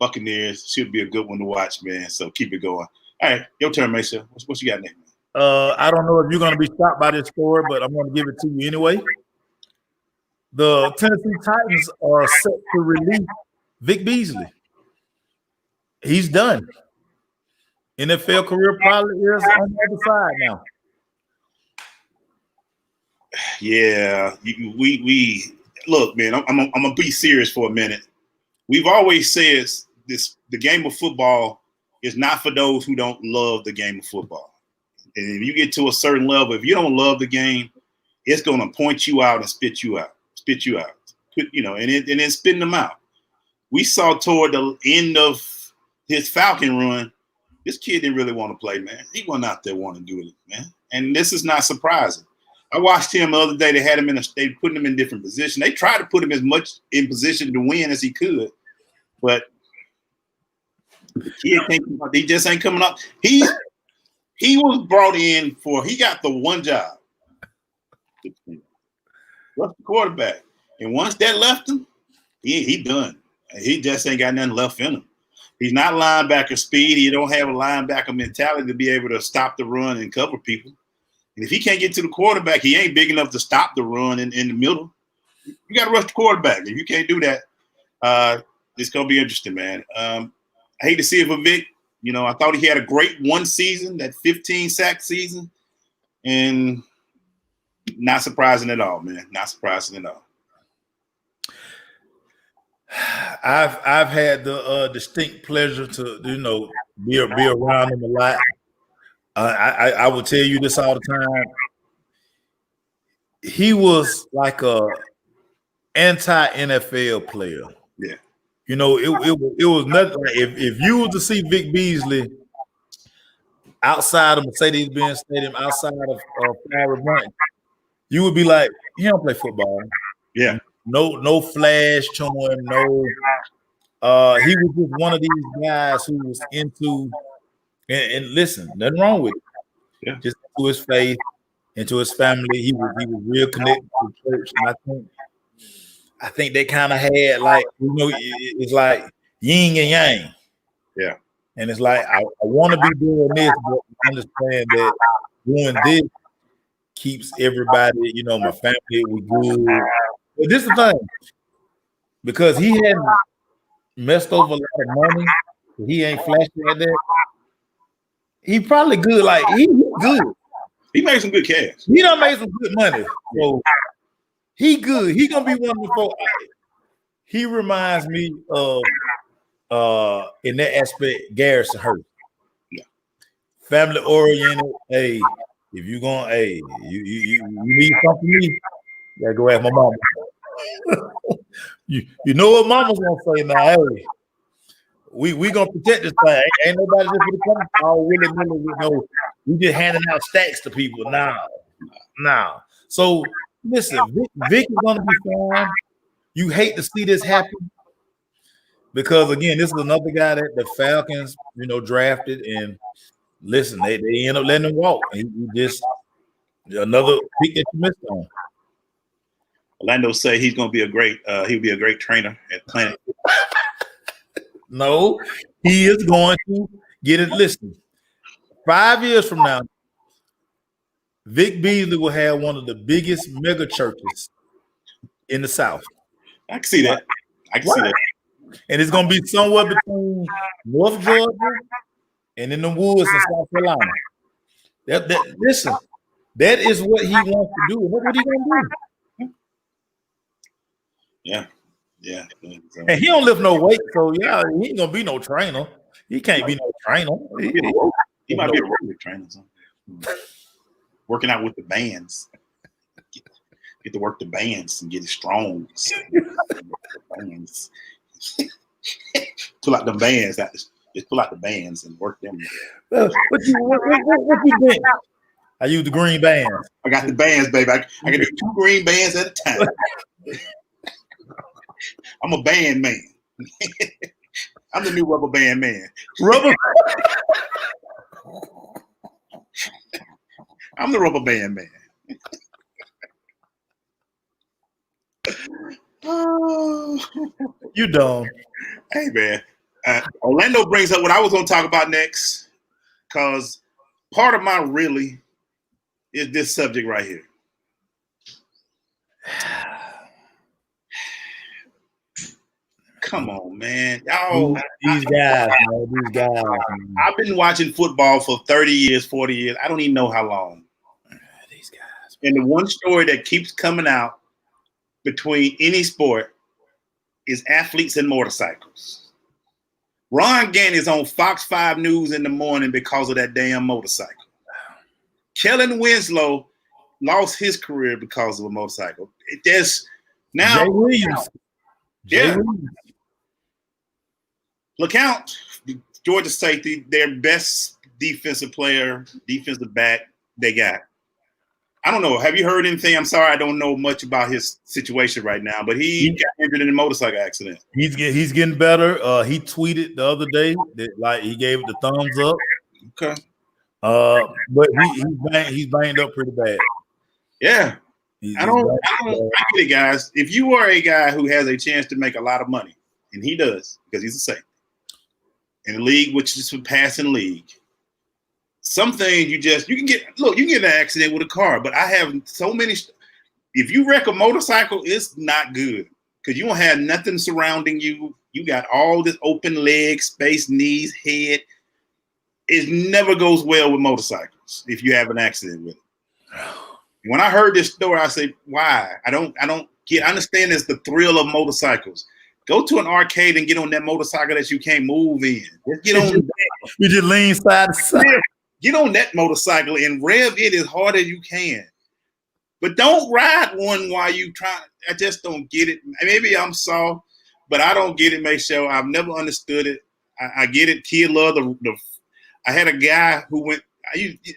Buccaneers. Should be a good one to watch, man. So keep it going. All right, your turn, Mesa. What you got next, man? I don't know if you're going to be shocked by this score, but I'm going to give it to you anyway. The Tennessee Titans are set to release Vic Beasley. He's done. NFL career probably is on the other side now. Yeah, we look, man. I'm gonna be serious for a minute. We've always said the game of football is not for those who don't love the game of football. And if you get to a certain level, if you don't love the game, it's gonna point you out and spit you out. And then spitting them out. We saw toward the end of his Falcon run, this kid didn't really want to play, man. He wasn't out there wanting to do it, man. And this is not surprising. I watched him the other day. They had him they put him in different positions. They tried to put him as much in position to win as he could, but the kid can't come up. He just ain't coming up. He was brought in he got the one job. What's the quarterback? And once that left him, he done. He just ain't got nothing left in him. He's not linebacker speed. He don't have a linebacker mentality to be able to stop the run and cover people. And if he can't get to the quarterback, he ain't big enough to stop the run in the middle. You got to rush the quarterback. If you can't do that, it's going to be interesting, man. I hate to see it for Vic. You know, I thought he had a great one season, that 15-sack season, and not surprising at all, man. Not surprising at all. I've had the distinct pleasure to be around him a lot. I will tell you this all the time. He was like a anti-NFL player. Yeah. You know, it was nothing. If you were to see Vic Beasley outside of Mercedes-Benz Stadium, outside of Flowery Branch, you would be like, he don't play football. Yeah. No flash to him. No, he was just one of these guys who was into and listen, nothing wrong with it. Yeah. Just to his faith, into his family. He was real connected to the church, and I think they kind of had like, it's like yin and yang. Yeah. And it's like I want to be doing this, but I understand that doing this keeps everybody, my family, we good. But this is the thing, because he hadn't messed over a lot of money, he ain't flashy like that. He probably good, like he good. He made some good cash. He done made some good money. So he good. He gonna be one of the folks. He reminds me of in that aspect, Garrison Hurst. Yeah. Family oriented. Hey, if you gonna, you need something from me, you gotta go ask my mama. you know what mama's gonna say now. Hey, we gonna protect this thing. Ain't nobody just gonna come all willy-nilly. We just handing out stacks to people now. So listen, Vic is gonna be fine. You hate to see this happen because again, this is another guy that the Falcons, drafted, and listen, they end up letting him walk. He just another pick that you missed on. Orlando say he's gonna be he'll be a great trainer at Planet. No, he is going to get it. Listen, 5 years from now, Vic Beasley will have one of the biggest mega churches in the South. I can see that. See that. And it's going to be somewhere between North Georgia and in the woods in South Carolina. Listen, that is what he wants to do. What he going to do? Yeah. And he don't lift no weight, so he ain't gonna be no trainer. He can't be no trainer. He might be a road trainer. Working out with the bands. Get to work the bands and get it strong. Bands. Pull out the bands. Just pull out the bands and work them. What you think? I use the green bands. I got the bands, baby. I can do 2 green bands at a time. I'm a band man. I'm the new rubber band man. I'm the rubber band man. You dumb. Hey, man. Orlando brings up what I was going to talk about next, because part of my really is this subject right here. Come on, man. These guys. I've been watching football for 30 years, 40 years. I don't even know how long. These guys. And the one story that keeps coming out between any sport is athletes and motorcycles. Ron Gannon is on Fox 5 News in the morning because of that damn motorcycle. Kellen Winslow lost his career because of a motorcycle. Now, Jay Williams. Yeah. Look out, Georgia safety, their best defensive back they got. I don't know. Have you heard anything? I'm sorry, I don't know much about his situation right now, but he got injured in a motorcycle accident. He's getting better. He tweeted the other day that he gave it the thumbs up. Okay. But he's banged up pretty bad. Yeah. I get it, guys. If you are a guy who has a chance to make a lot of money, and he does, because he's a safety, in a league which is a passing league, some things you can get in an accident with a car, but I have so many. If you wreck a motorcycle, it's not good because you don't have nothing surrounding you. You got all this open legs, space, knees, head. It never goes well with motorcycles if you have an accident with it. When I heard this story, I said, why? I understand it's the thrill of motorcycles. Go to an arcade and get on that motorcycle that you can't move in. Just get on that. You just lean side to side. Get on that motorcycle and rev it as hard as you can. But don't ride one while you try. I just don't get it. Maybe I'm soft, but I don't get it, Michelle. I've never understood it. I get it. Kid love the. I had a guy who went.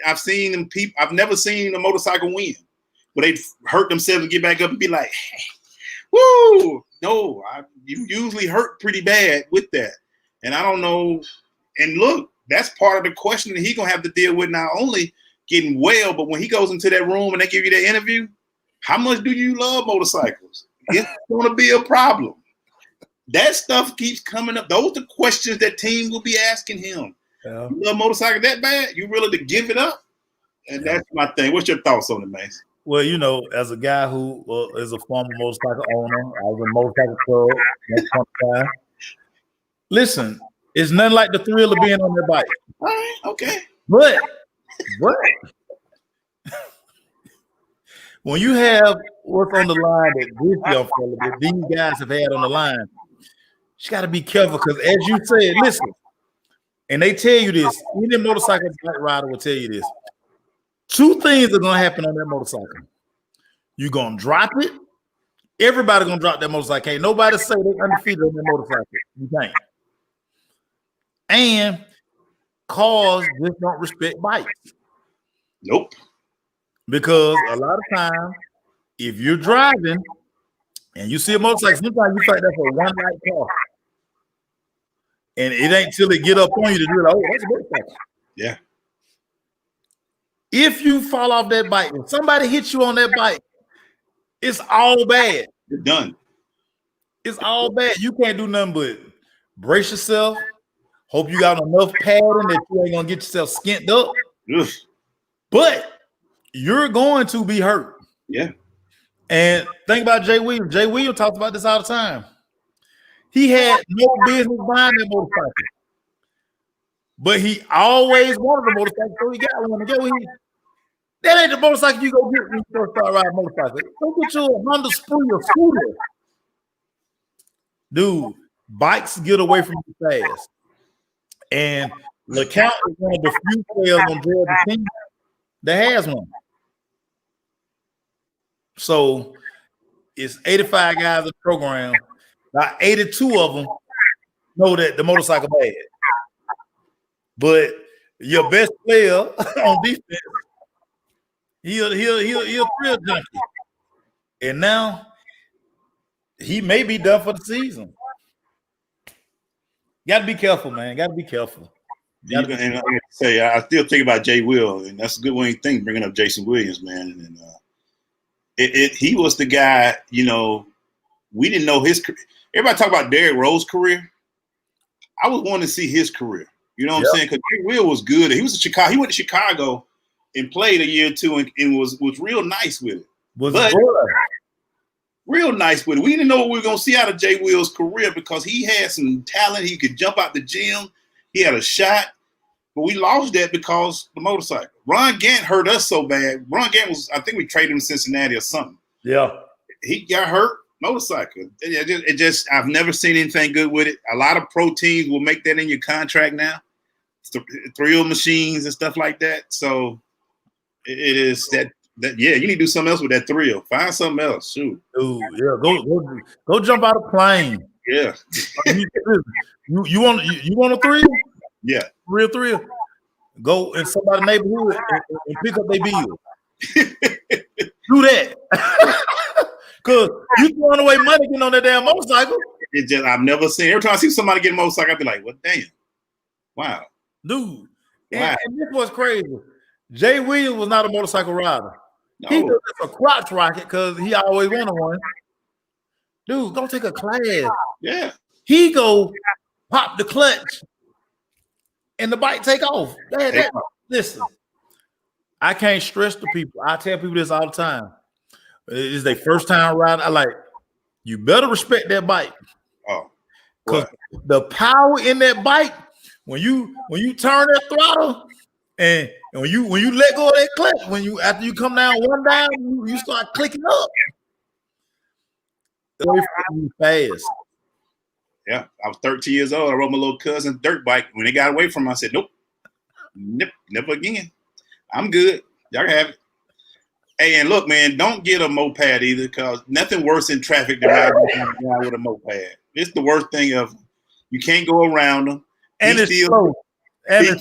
I've seen them people. I've never seen a motorcycle win, but they hurt themselves and get back up and be like, hey, "Woo!" No, you usually hurt pretty bad with that, and I don't know. And look, that's part of the question that he's gonna have to deal with. Not only getting well, but when he goes into that room and they give you that interview, how much do you love motorcycles? It's gonna be a problem. That stuff keeps coming up. Those are the questions that team will be asking him. Yeah. You love motorcycle that bad? You willing to give it up? And that's my thing. What's your thoughts on it, Mace? Well, as a guy who is a former motorcycle owner, I was in motorcycle club. Listen, it's nothing like the thrill of being on their bike. All right, okay. But when you have what's on the line that this young fella, that these guys have had on the line, you got to be careful because, as you said, listen. And they tell you this, any motorcycle bike rider will tell you this. Two things are going to happen on that motorcycle. You're going to drop it. Everybody's going to drop that motorcycle. Ain't nobody say they're undefeated on that motorcycle. You can't. And cars just don't respect bikes. Nope. Because a lot of times, if you're driving and you see a motorcycle, sometimes you think that's a one-light car. And it ain't till it get up on you to do it. Oh, that's a motorcycle. Yeah. If you fall off that bike, if somebody hits you on that bike, it's all bad. You're done. It's all bad. You can't do nothing but brace yourself. Hope you got enough padding that you ain't gonna get yourself skint up. Ugh. But you're going to be hurt. Yeah. And think about Jay Williams. Jay Williams talks about this all the time. He had no business buying that motorcycle. But he always wanted a motorcycle, so he got one. That ain't the motorcycle you go get when you first start riding a motorcycle. Go get you a Honda Spree or scooter. Dude, bikes get away from you fast. And LeCount is one of the few players on Georgia team that has one. So it's 85 guys in the program. About 82 of them know that the motorcycle bad. But your best player on defense, he'll thrill junkie. And now he may be done for the season. Got to be careful, man. Got to be careful. And I still think about Jay Will, and that's a good one thing bringing up Jason Williams, man. And he was the guy. We didn't know his career. Everybody talk about Derrick Rose's career. I was wanting to see his career. You know what I'm saying? Because Jay Will was good. He was in Chicago. He went to Chicago and played a year or two and was real nice with it. Real nice with it. We didn't know what we were going to see out of Jay Will's career because he had some talent. He could jump out the gym. He had a shot. But we lost that because the motorcycle. Ron Gant hurt us so bad. Ron Gant I think we traded him in Cincinnati or something. Yeah. He got hurt. Motorcycle. It just I've never seen anything good with it. A lot of pro teams will make that in your contract now. Thrill machines and stuff like that. So it is that you need to do something else with that thrill. Find something else. Shoot. Dude, yeah, go jump out of a plane. Yeah. you want a thrill? Yeah. Real thrill. Go in somebody's neighborhood and pick up their bills. Do that. Because you throwing away money getting on that damn motorcycle. It just I've never seen. Every time I see somebody get a motorcycle, I be like, "What? Damn! Wow, dude!" Wow. And this was crazy. Jay Williams was not a motorcycle rider. No. He was a crotch rocket because he always wanted one. Dude, go take a class. Yeah. He go pop the clutch, and the bike take off. That listen, I can't stress to people. I tell people this all the time. It's their first time riding. I like, you better respect that bike. Oh, because the power in that bike, when you turn that throttle and when you let go of that clutch, after you come down one down, you start clicking up. Fast. Yeah, I was 13 years old. I rode my little cousin's dirt bike. When they got away from me, I said, nope, never again. I'm good. Y'all can have it. Hey, and look, man, don't get a moped either, because nothing worse in traffic than riding with a moped. It's the worst thing ever. You can't go around them. And it's slow. And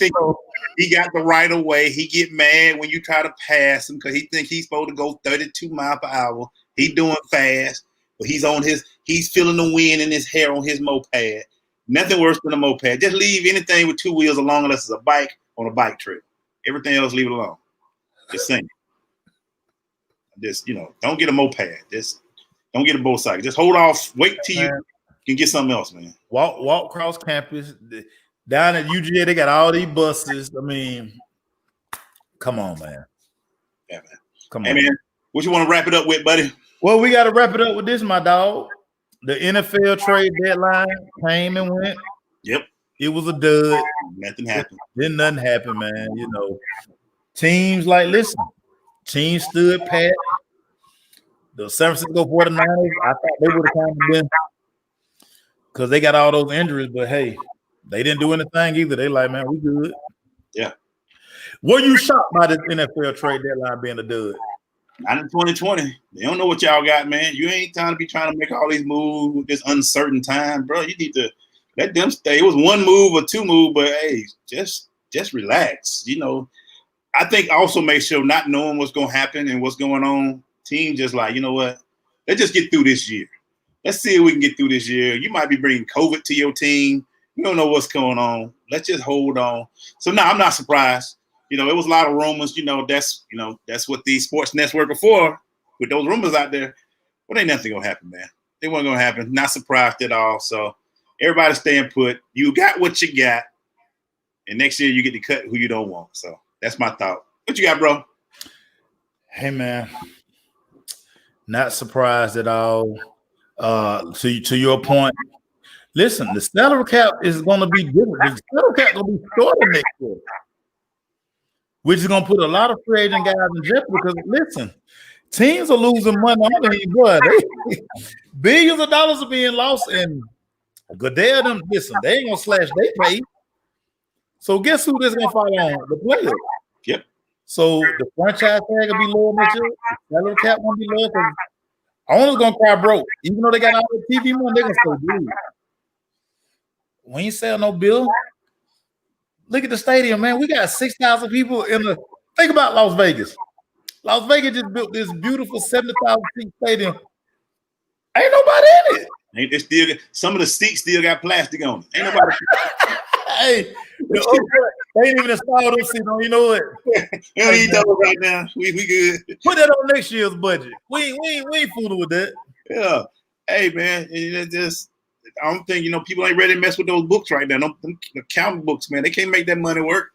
he got the right of way. He get mad when you try to pass him because he think he's supposed to go 32 miles per hour. He doing fast, but he's feeling the wind in his hair on his moped. Nothing worse than a moped. Just leave anything with two wheels alone unless it's a bike on a bike trip. Everything else, leave it alone. Just saying. Just, don't get a moped. Just don't get a motorcycle. Just hold off. Wait till you can get something else, man. Walk across campus. Down at UGA, they got all these buses. I mean, come on, man. Yeah, man. Come on. Hey, man, what you want to wrap it up with, buddy? Well, we got to wrap it up with this, my dog. The NFL trade deadline came and went. Yep. It was a dud. Nothing happened. Didn't nothing happen, man. Teams teams stood pat. The San Francisco 49ers, I thought they would have kind of been, because they got all those injuries, but hey, they didn't do anything either. They like, man, we good. Yeah. Were you shocked by the NFL trade deadline being a dud? Not in 2020. They don't know what y'all got, man. You ain't time to be trying to make all these moves with this uncertain time, bro. You need to let them stay. It was one move or two moves, but hey, just relax. I think also make sure not knowing what's going to happen and what's going on, team just like, you know what? Let's just get through this year. Let's see if we can get through this year. You might be bringing COVID to your team. You don't know what's going on. Let's just hold on. So no, I'm not surprised. It was a lot of rumors. That's what these sports networks are for. With those rumors out there, well, ain't nothing gonna happen, man. It wasn't gonna happen. Not surprised at all. So everybody staying put. You got what you got, and next year you get to cut who you don't want. So that's my thought. What you got, bro? Hey, man. Not surprised at all. To your point, listen, the salary cap is going to be different. The salary cap is going to be shorter next year, which is going to put a lot of free agent guys in jeopardy. Because listen, teams are losing money on these, boy. Billions of dollars are being lost, and Goodell them. Listen, they ain't gonna slash their pay. So guess who this gonna fall on? The players. Yep. So the franchise tag will be lower next year. The salary cap won't be lower because owners gonna cry broke. Even though they got all the TV money, they're gonna say, dude, we ain't sell no bill. Look at the stadium, man. We got 6,000 people in the. Think about Las Vegas. Las Vegas just built this beautiful 70,000 seat stadium. Ain't nobody in it. Ain't they still? Some of the seats still got plastic on it. Ain't nobody. Hey, they ain't even installed those seats on. You know what? We don't need those right now. We good. Put that on next year's budget. We ain't fooling with that. Yeah. Hey, man. I don't think people ain't ready to mess with those books right now. Them accounting books, man. They can't make that money work.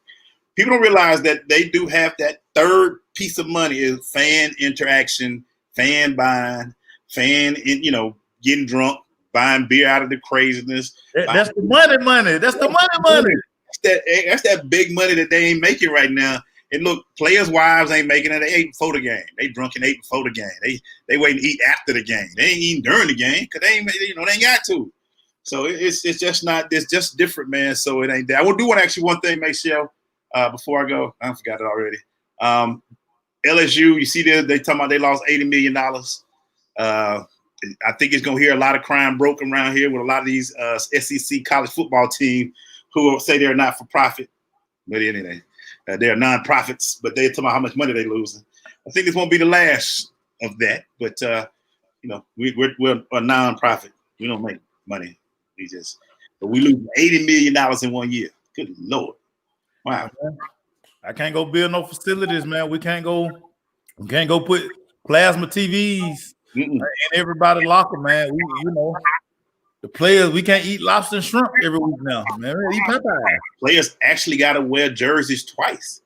People don't realize that they do have that third piece of money is fan interaction, fan buying, getting drunk, buying beer out of the craziness. That's the money. That's the money. That's that big money that they ain't making right now. And look, players' wives ain't making it. They ate before the game. They drunk and ate before the game. They wait and eat after the game. They ain't eating during the game because they ain't got to. So it's just not. It's just different, man. So it ain't that. I do want to ask you one thing, Michelle, before I go. I forgot it already. LSU, you see they talking about they lost $80 million. I think it's going to hear a lot of crime broken around here with a lot of these SEC college football teams who will say they're not for profit. But anyway, they're non-profits, but they're talking about how much money they're losing. I think this won't be the last of that. But, we're a non-profit. We don't make money. But we lose $80 million in 1 year. Good Lord. Wow. I can't go build no facilities, man. We can't go put plasma TVs in everybody's locker, man. The players, we can't eat lobster and shrimp every week now, man. We eat Popeye. Players actually got to wear jerseys twice.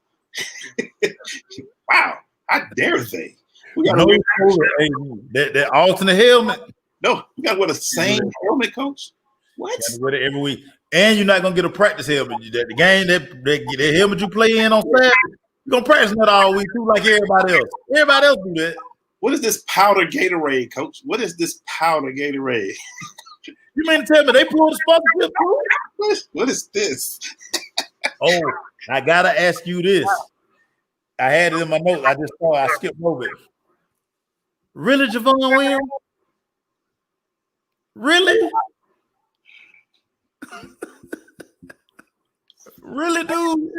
Wow, how dare they? We got that alternate helmet. No, you got to wear the same helmet, coach. What? You gotta wear it every week, and you're not gonna get a practice helmet. The game that helmet you play in on Saturday, you're gonna practice that all week too, like everybody else. Everybody else do that. What is this powder Gatorade, coach? What is this powder Gatorade? You mean to tell me they pulled the sponsorship too? What is this? Oh, I gotta ask you this. I had it in my notes. I just saw. I skipped over it. Really, Javon Williams? Really? Really, dude?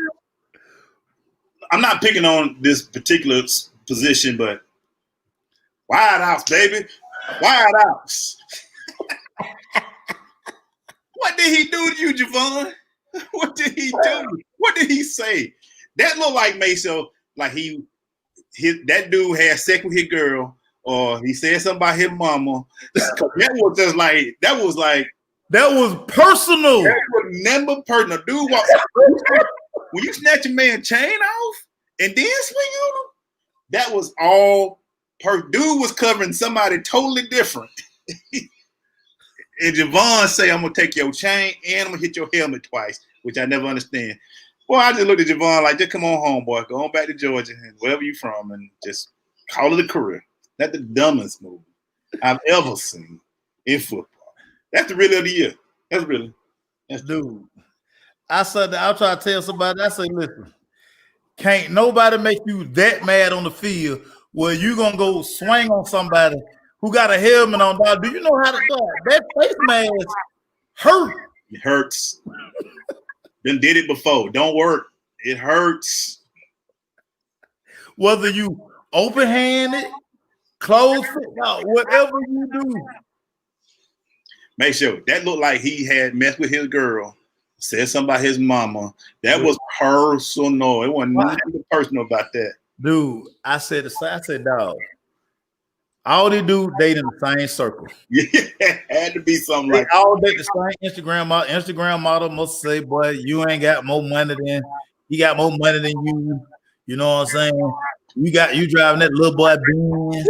I'm not picking on this particular position, but wide outs, baby. Wide outs. What did he do to you, Javon? What did he do? What did he say? That looked like Mason, like that dude had sex with his girl, or he said something about his mama. That was just like that was personal. That was never personal. Dude, when you snatch a man's chain off and then swing on him, that was all dude was covering somebody totally different. And Javon say, I'm gonna take your chain and I'm gonna hit your helmet twice, which I never understand. Boy, I just looked at Javon like, just come on home, boy. Go on back to Georgia and wherever you from and just call it a career. That's the dumbest move I've ever seen in football. That's the really of the year. That's dude. I said that I'll try to tell somebody. I say, listen, can't nobody make you that mad on the field where you gonna go swing on somebody who got a helmet on. Dog. Do you know how to do that? Face mask hurt. It hurts. Done did it before. Don't work. It hurts. Whether you open-handed, closed, whatever you do. Make sure that looked like he had messed with his girl, said something about his mama. That was personal. It wasn't nothing personal about that. Dude, I said, dog, all they do, date in the same circle. Yeah, had to be something like all date the same Instagram model must say, boy, you ain't got more money than he got more money than you. You know what I'm saying? You driving that little boy Benz.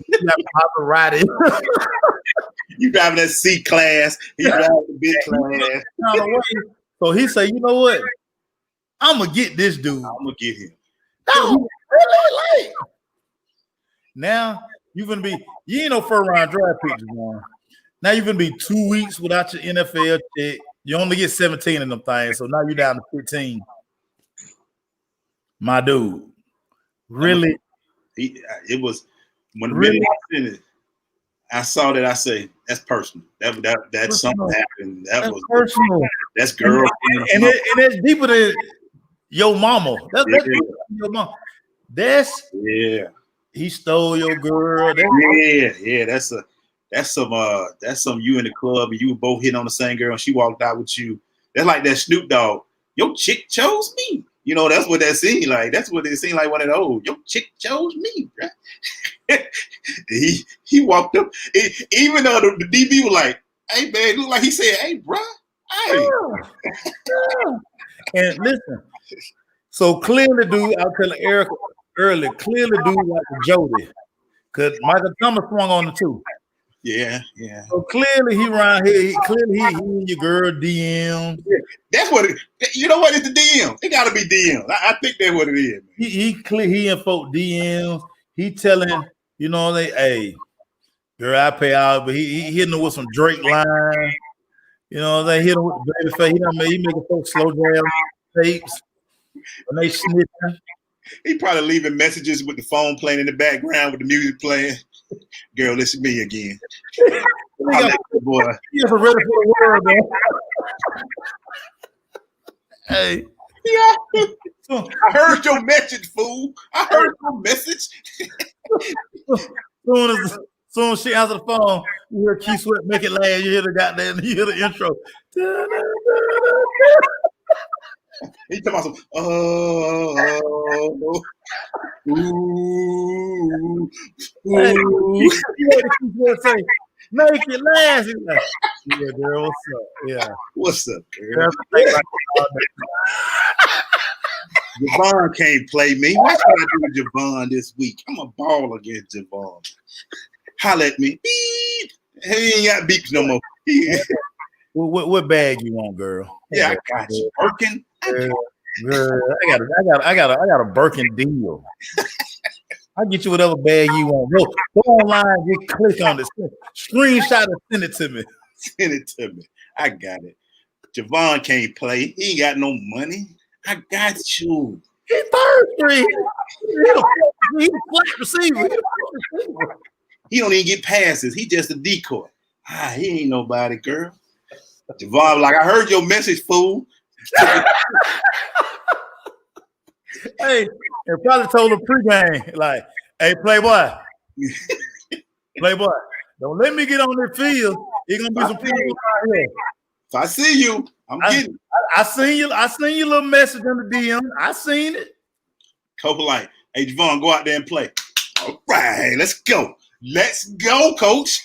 You got Maserati. You driving that C class. He driving the big class. So he say, you know what? I'm gonna get this dude. I'm gonna get him. No, really? Like now you ain't no first round draft pick, man. Now you're gonna be 2 weeks without your NFL check. You only get 17 of them things, so now you're down to 15. My dude, really? It was when the minute I seen it, I saw that. I say that's personal. That's personal. Something happened. That's personal. That's girl, and it's deeper than your mama. That's your mama. He stole your girl. That's some you in the club and you were both hitting on the same girl and she walked out with you. That's like that Snoop Dogg. Your chick chose me. You know, that's what that seemed like. That's what it seemed like one of those. Your chick chose me, right? he walked up, even though the DB was like, hey, man, it looked like he said, hey, bro. Hey. And listen, so clearly, dude, I'll tell Eric earlier, clearly, dude, like Jody, because Michael Thomas swung on the two. Yeah. So clearly, he around here. He and your girl DM. Yeah, that's what it. You know what? It's the DM. It got to be DM. I think that's what it is. He and folk DMs. He telling hey, girl, I pay out, but he hitting her with some Drake line. You know, they hit him with the baby face. He making folks slow jam tapes when they snitching. He probably leaving messages with the phone playing in the background with the music playing. Girl, listen to me again. Boy. He is ready for the world, man. Hey. Yeah. I heard your message, fool. I heard your message. Soon as she answers the phone, you hear Keith Sweat make it laugh. You hear the goddamn, you hear the intro. He talking about some, say, make it last. He's like, yeah, girl, what's up? Yeah. What's up, girl? Javon can't play me. What should I do with Javon this week? I'm a ball against Javon. Holla at me. Beep. He ain't got beeps no more. What bag you want, girl? Yeah, I got you. Birkin. Girl, I got a Birkin deal. I'll get you whatever bag you want. Go online, just click on this. Screenshot and send it to me. Send it to me. I got it. Javon can't play. He ain't got no money. I got you. He's third string. He's a flat receiver. He don't even get passes. He just a decoy. He ain't nobody, girl. Javon, like, I heard your message, fool. Hey, and probably told him pregame, like, hey, Playboy, don't let me get on the field. It's gonna be some people out here. If I see you, getting. I seen you little message in the DM. I seen it. Coach like, hey, Javon, go out there and play. All right, let's go. Let's go, coach.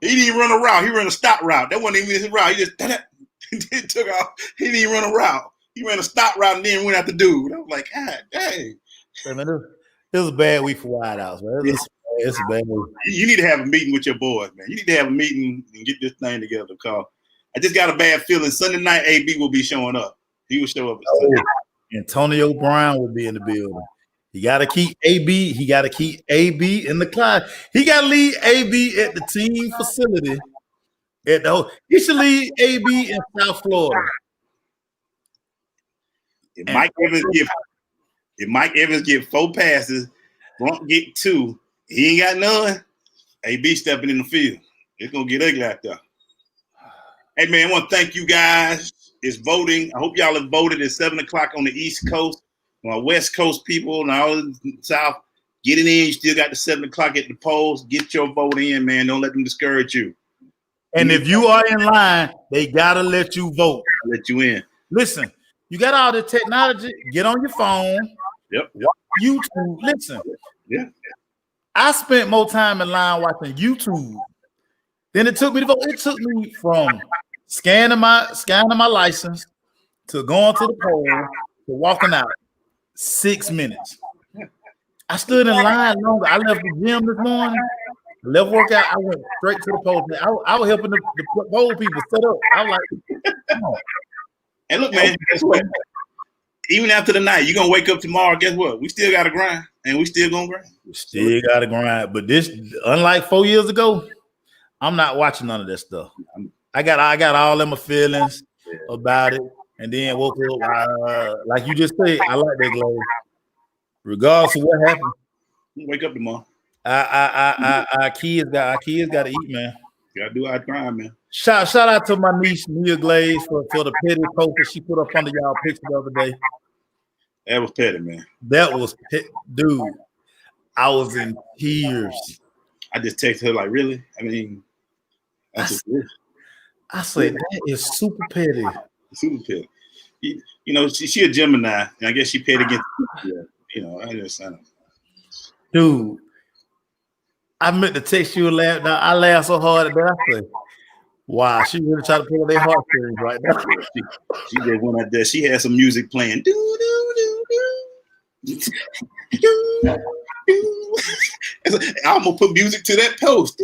He didn't even run a route. He ran a stop route. That wasn't even his route. He just took off. He didn't even run a route. He ran a stop route and then went after dude. I was like, God dang. Hey, man, it was a bad week for wideouts, man. It's a bad week. You need to have a meeting with your boys, man. You need to have a meeting and get this thing together. Because I just got a bad feeling Sunday night AB will be showing up. He will show up. Antonio Brown will be in the building. He got to keep AB. He got to keep AB in the class. He got to lead AB at the team facility. He should lead AB in South Florida. If Mike Evans get 4 passes, Bronk get 2, he ain't got none. AB stepping in the field. It's gonna get ugly out there. Hey man, I want to thank you guys. It's voting. I hope y'all have voted at 7:00 on the East Coast. My West Coast people and all the South, get it in. You still got the 7:00 at the polls. Get your vote in, man. Don't let them discourage you. And if you are in line, they gotta let you vote. Let you in. Listen, you got all the technology. Get on your phone. Yep. Watch YouTube. Listen. Yeah. I spent more time in line watching YouTube than it took me to vote. It took me from scanning my license to going to the poll to walking out. 6 minutes. I stood in line longer. I left the gym this morning. Left workout. I went straight to the poll. I was helping the poll people set up. I was like, come on. And look, man, guess what? Even after the night, you're going to wake up tomorrow, guess what? We still got to grind, and we still going to grind. We still got to grind. But this, unlike 4 years ago, I'm not watching none of that stuff. I got all of my feelings about it, and then woke up, like you just said, I like that glow. Regardless of what happened. Wake up tomorrow. Our kids got to eat, man. Gotta do our grind, man. Shout out to my niece Mia Glaze for the petty post that she put up under y'all picture the other day. That was petty, man. That was dude. I was in tears. I just texted her like, really? I mean, I said that is super petty. Super petty. You know, she a Gemini, and I guess she petty against. You know, I don't know. Dude, I meant to text you and laugh. Now I laughed so hard at that. I said, wow, she really tried to pull their heartstrings right now. She just went out there. She had some music playing. I'm gonna put music to that post.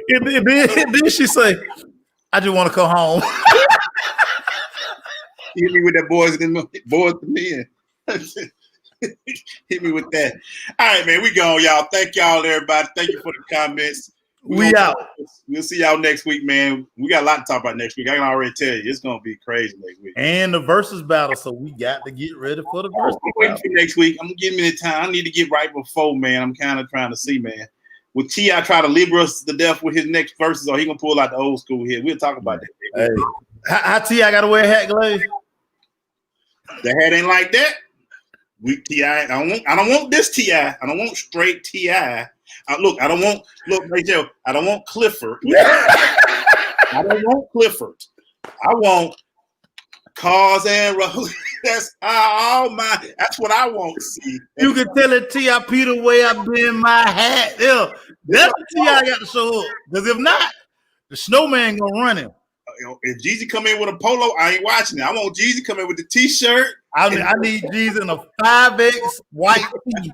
And then she say, I just want to come home. Hit me with that boys to men. Hit me with that. All right, man. We go, y'all. Thank y'all, everybody. Thank you for the comments. We out. We'll see y'all next week, man. We got a lot to talk about next week. I can already tell you, it's gonna be crazy next week. And the versus battle, so we got to get ready for the versus battle. Next week. I'm gonna give me the time. I need to get right before, man. I'm kind of trying to see, man. Will T.I. try to libera us to death with his next verses, or he gonna pull out the old school here? We'll talk about that. Hey, how T.I. got to wear a hat, Glaze? The hat ain't like that. T.I. I don't want this T.I. I don't want straight T.I. Look, I don't want Clifford. I don't want Clifford. I want cars and roads. That's what I want to see. You can tell it T.I.P. the way I bend my hat. Yeah, that's what T.I. got to show up. Because if not, the snowman gonna run him. if Jeezy come in with a polo, I ain't watching it. I want Jeezy come in with the t-shirt. I need Jeezy in a 5X white tee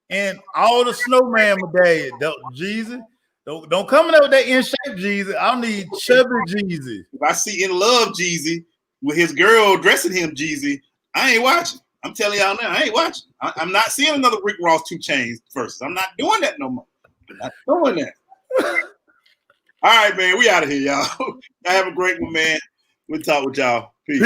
and all the snowman medallion. Jeezy, don't come in there with that in shape Jeezy. I need chubby Jeezy. If I see In Love Jeezy with his girl dressing him Jeezy, I ain't watching. I'm telling y'all now, I ain't watching. I'm not seeing another Rick Ross 2 Chainz versus. I'm not doing that no more. I'm not doing that. All right, man. We out of here, y'all. Y'all have a great one, man. We'll talk with y'all. Peace.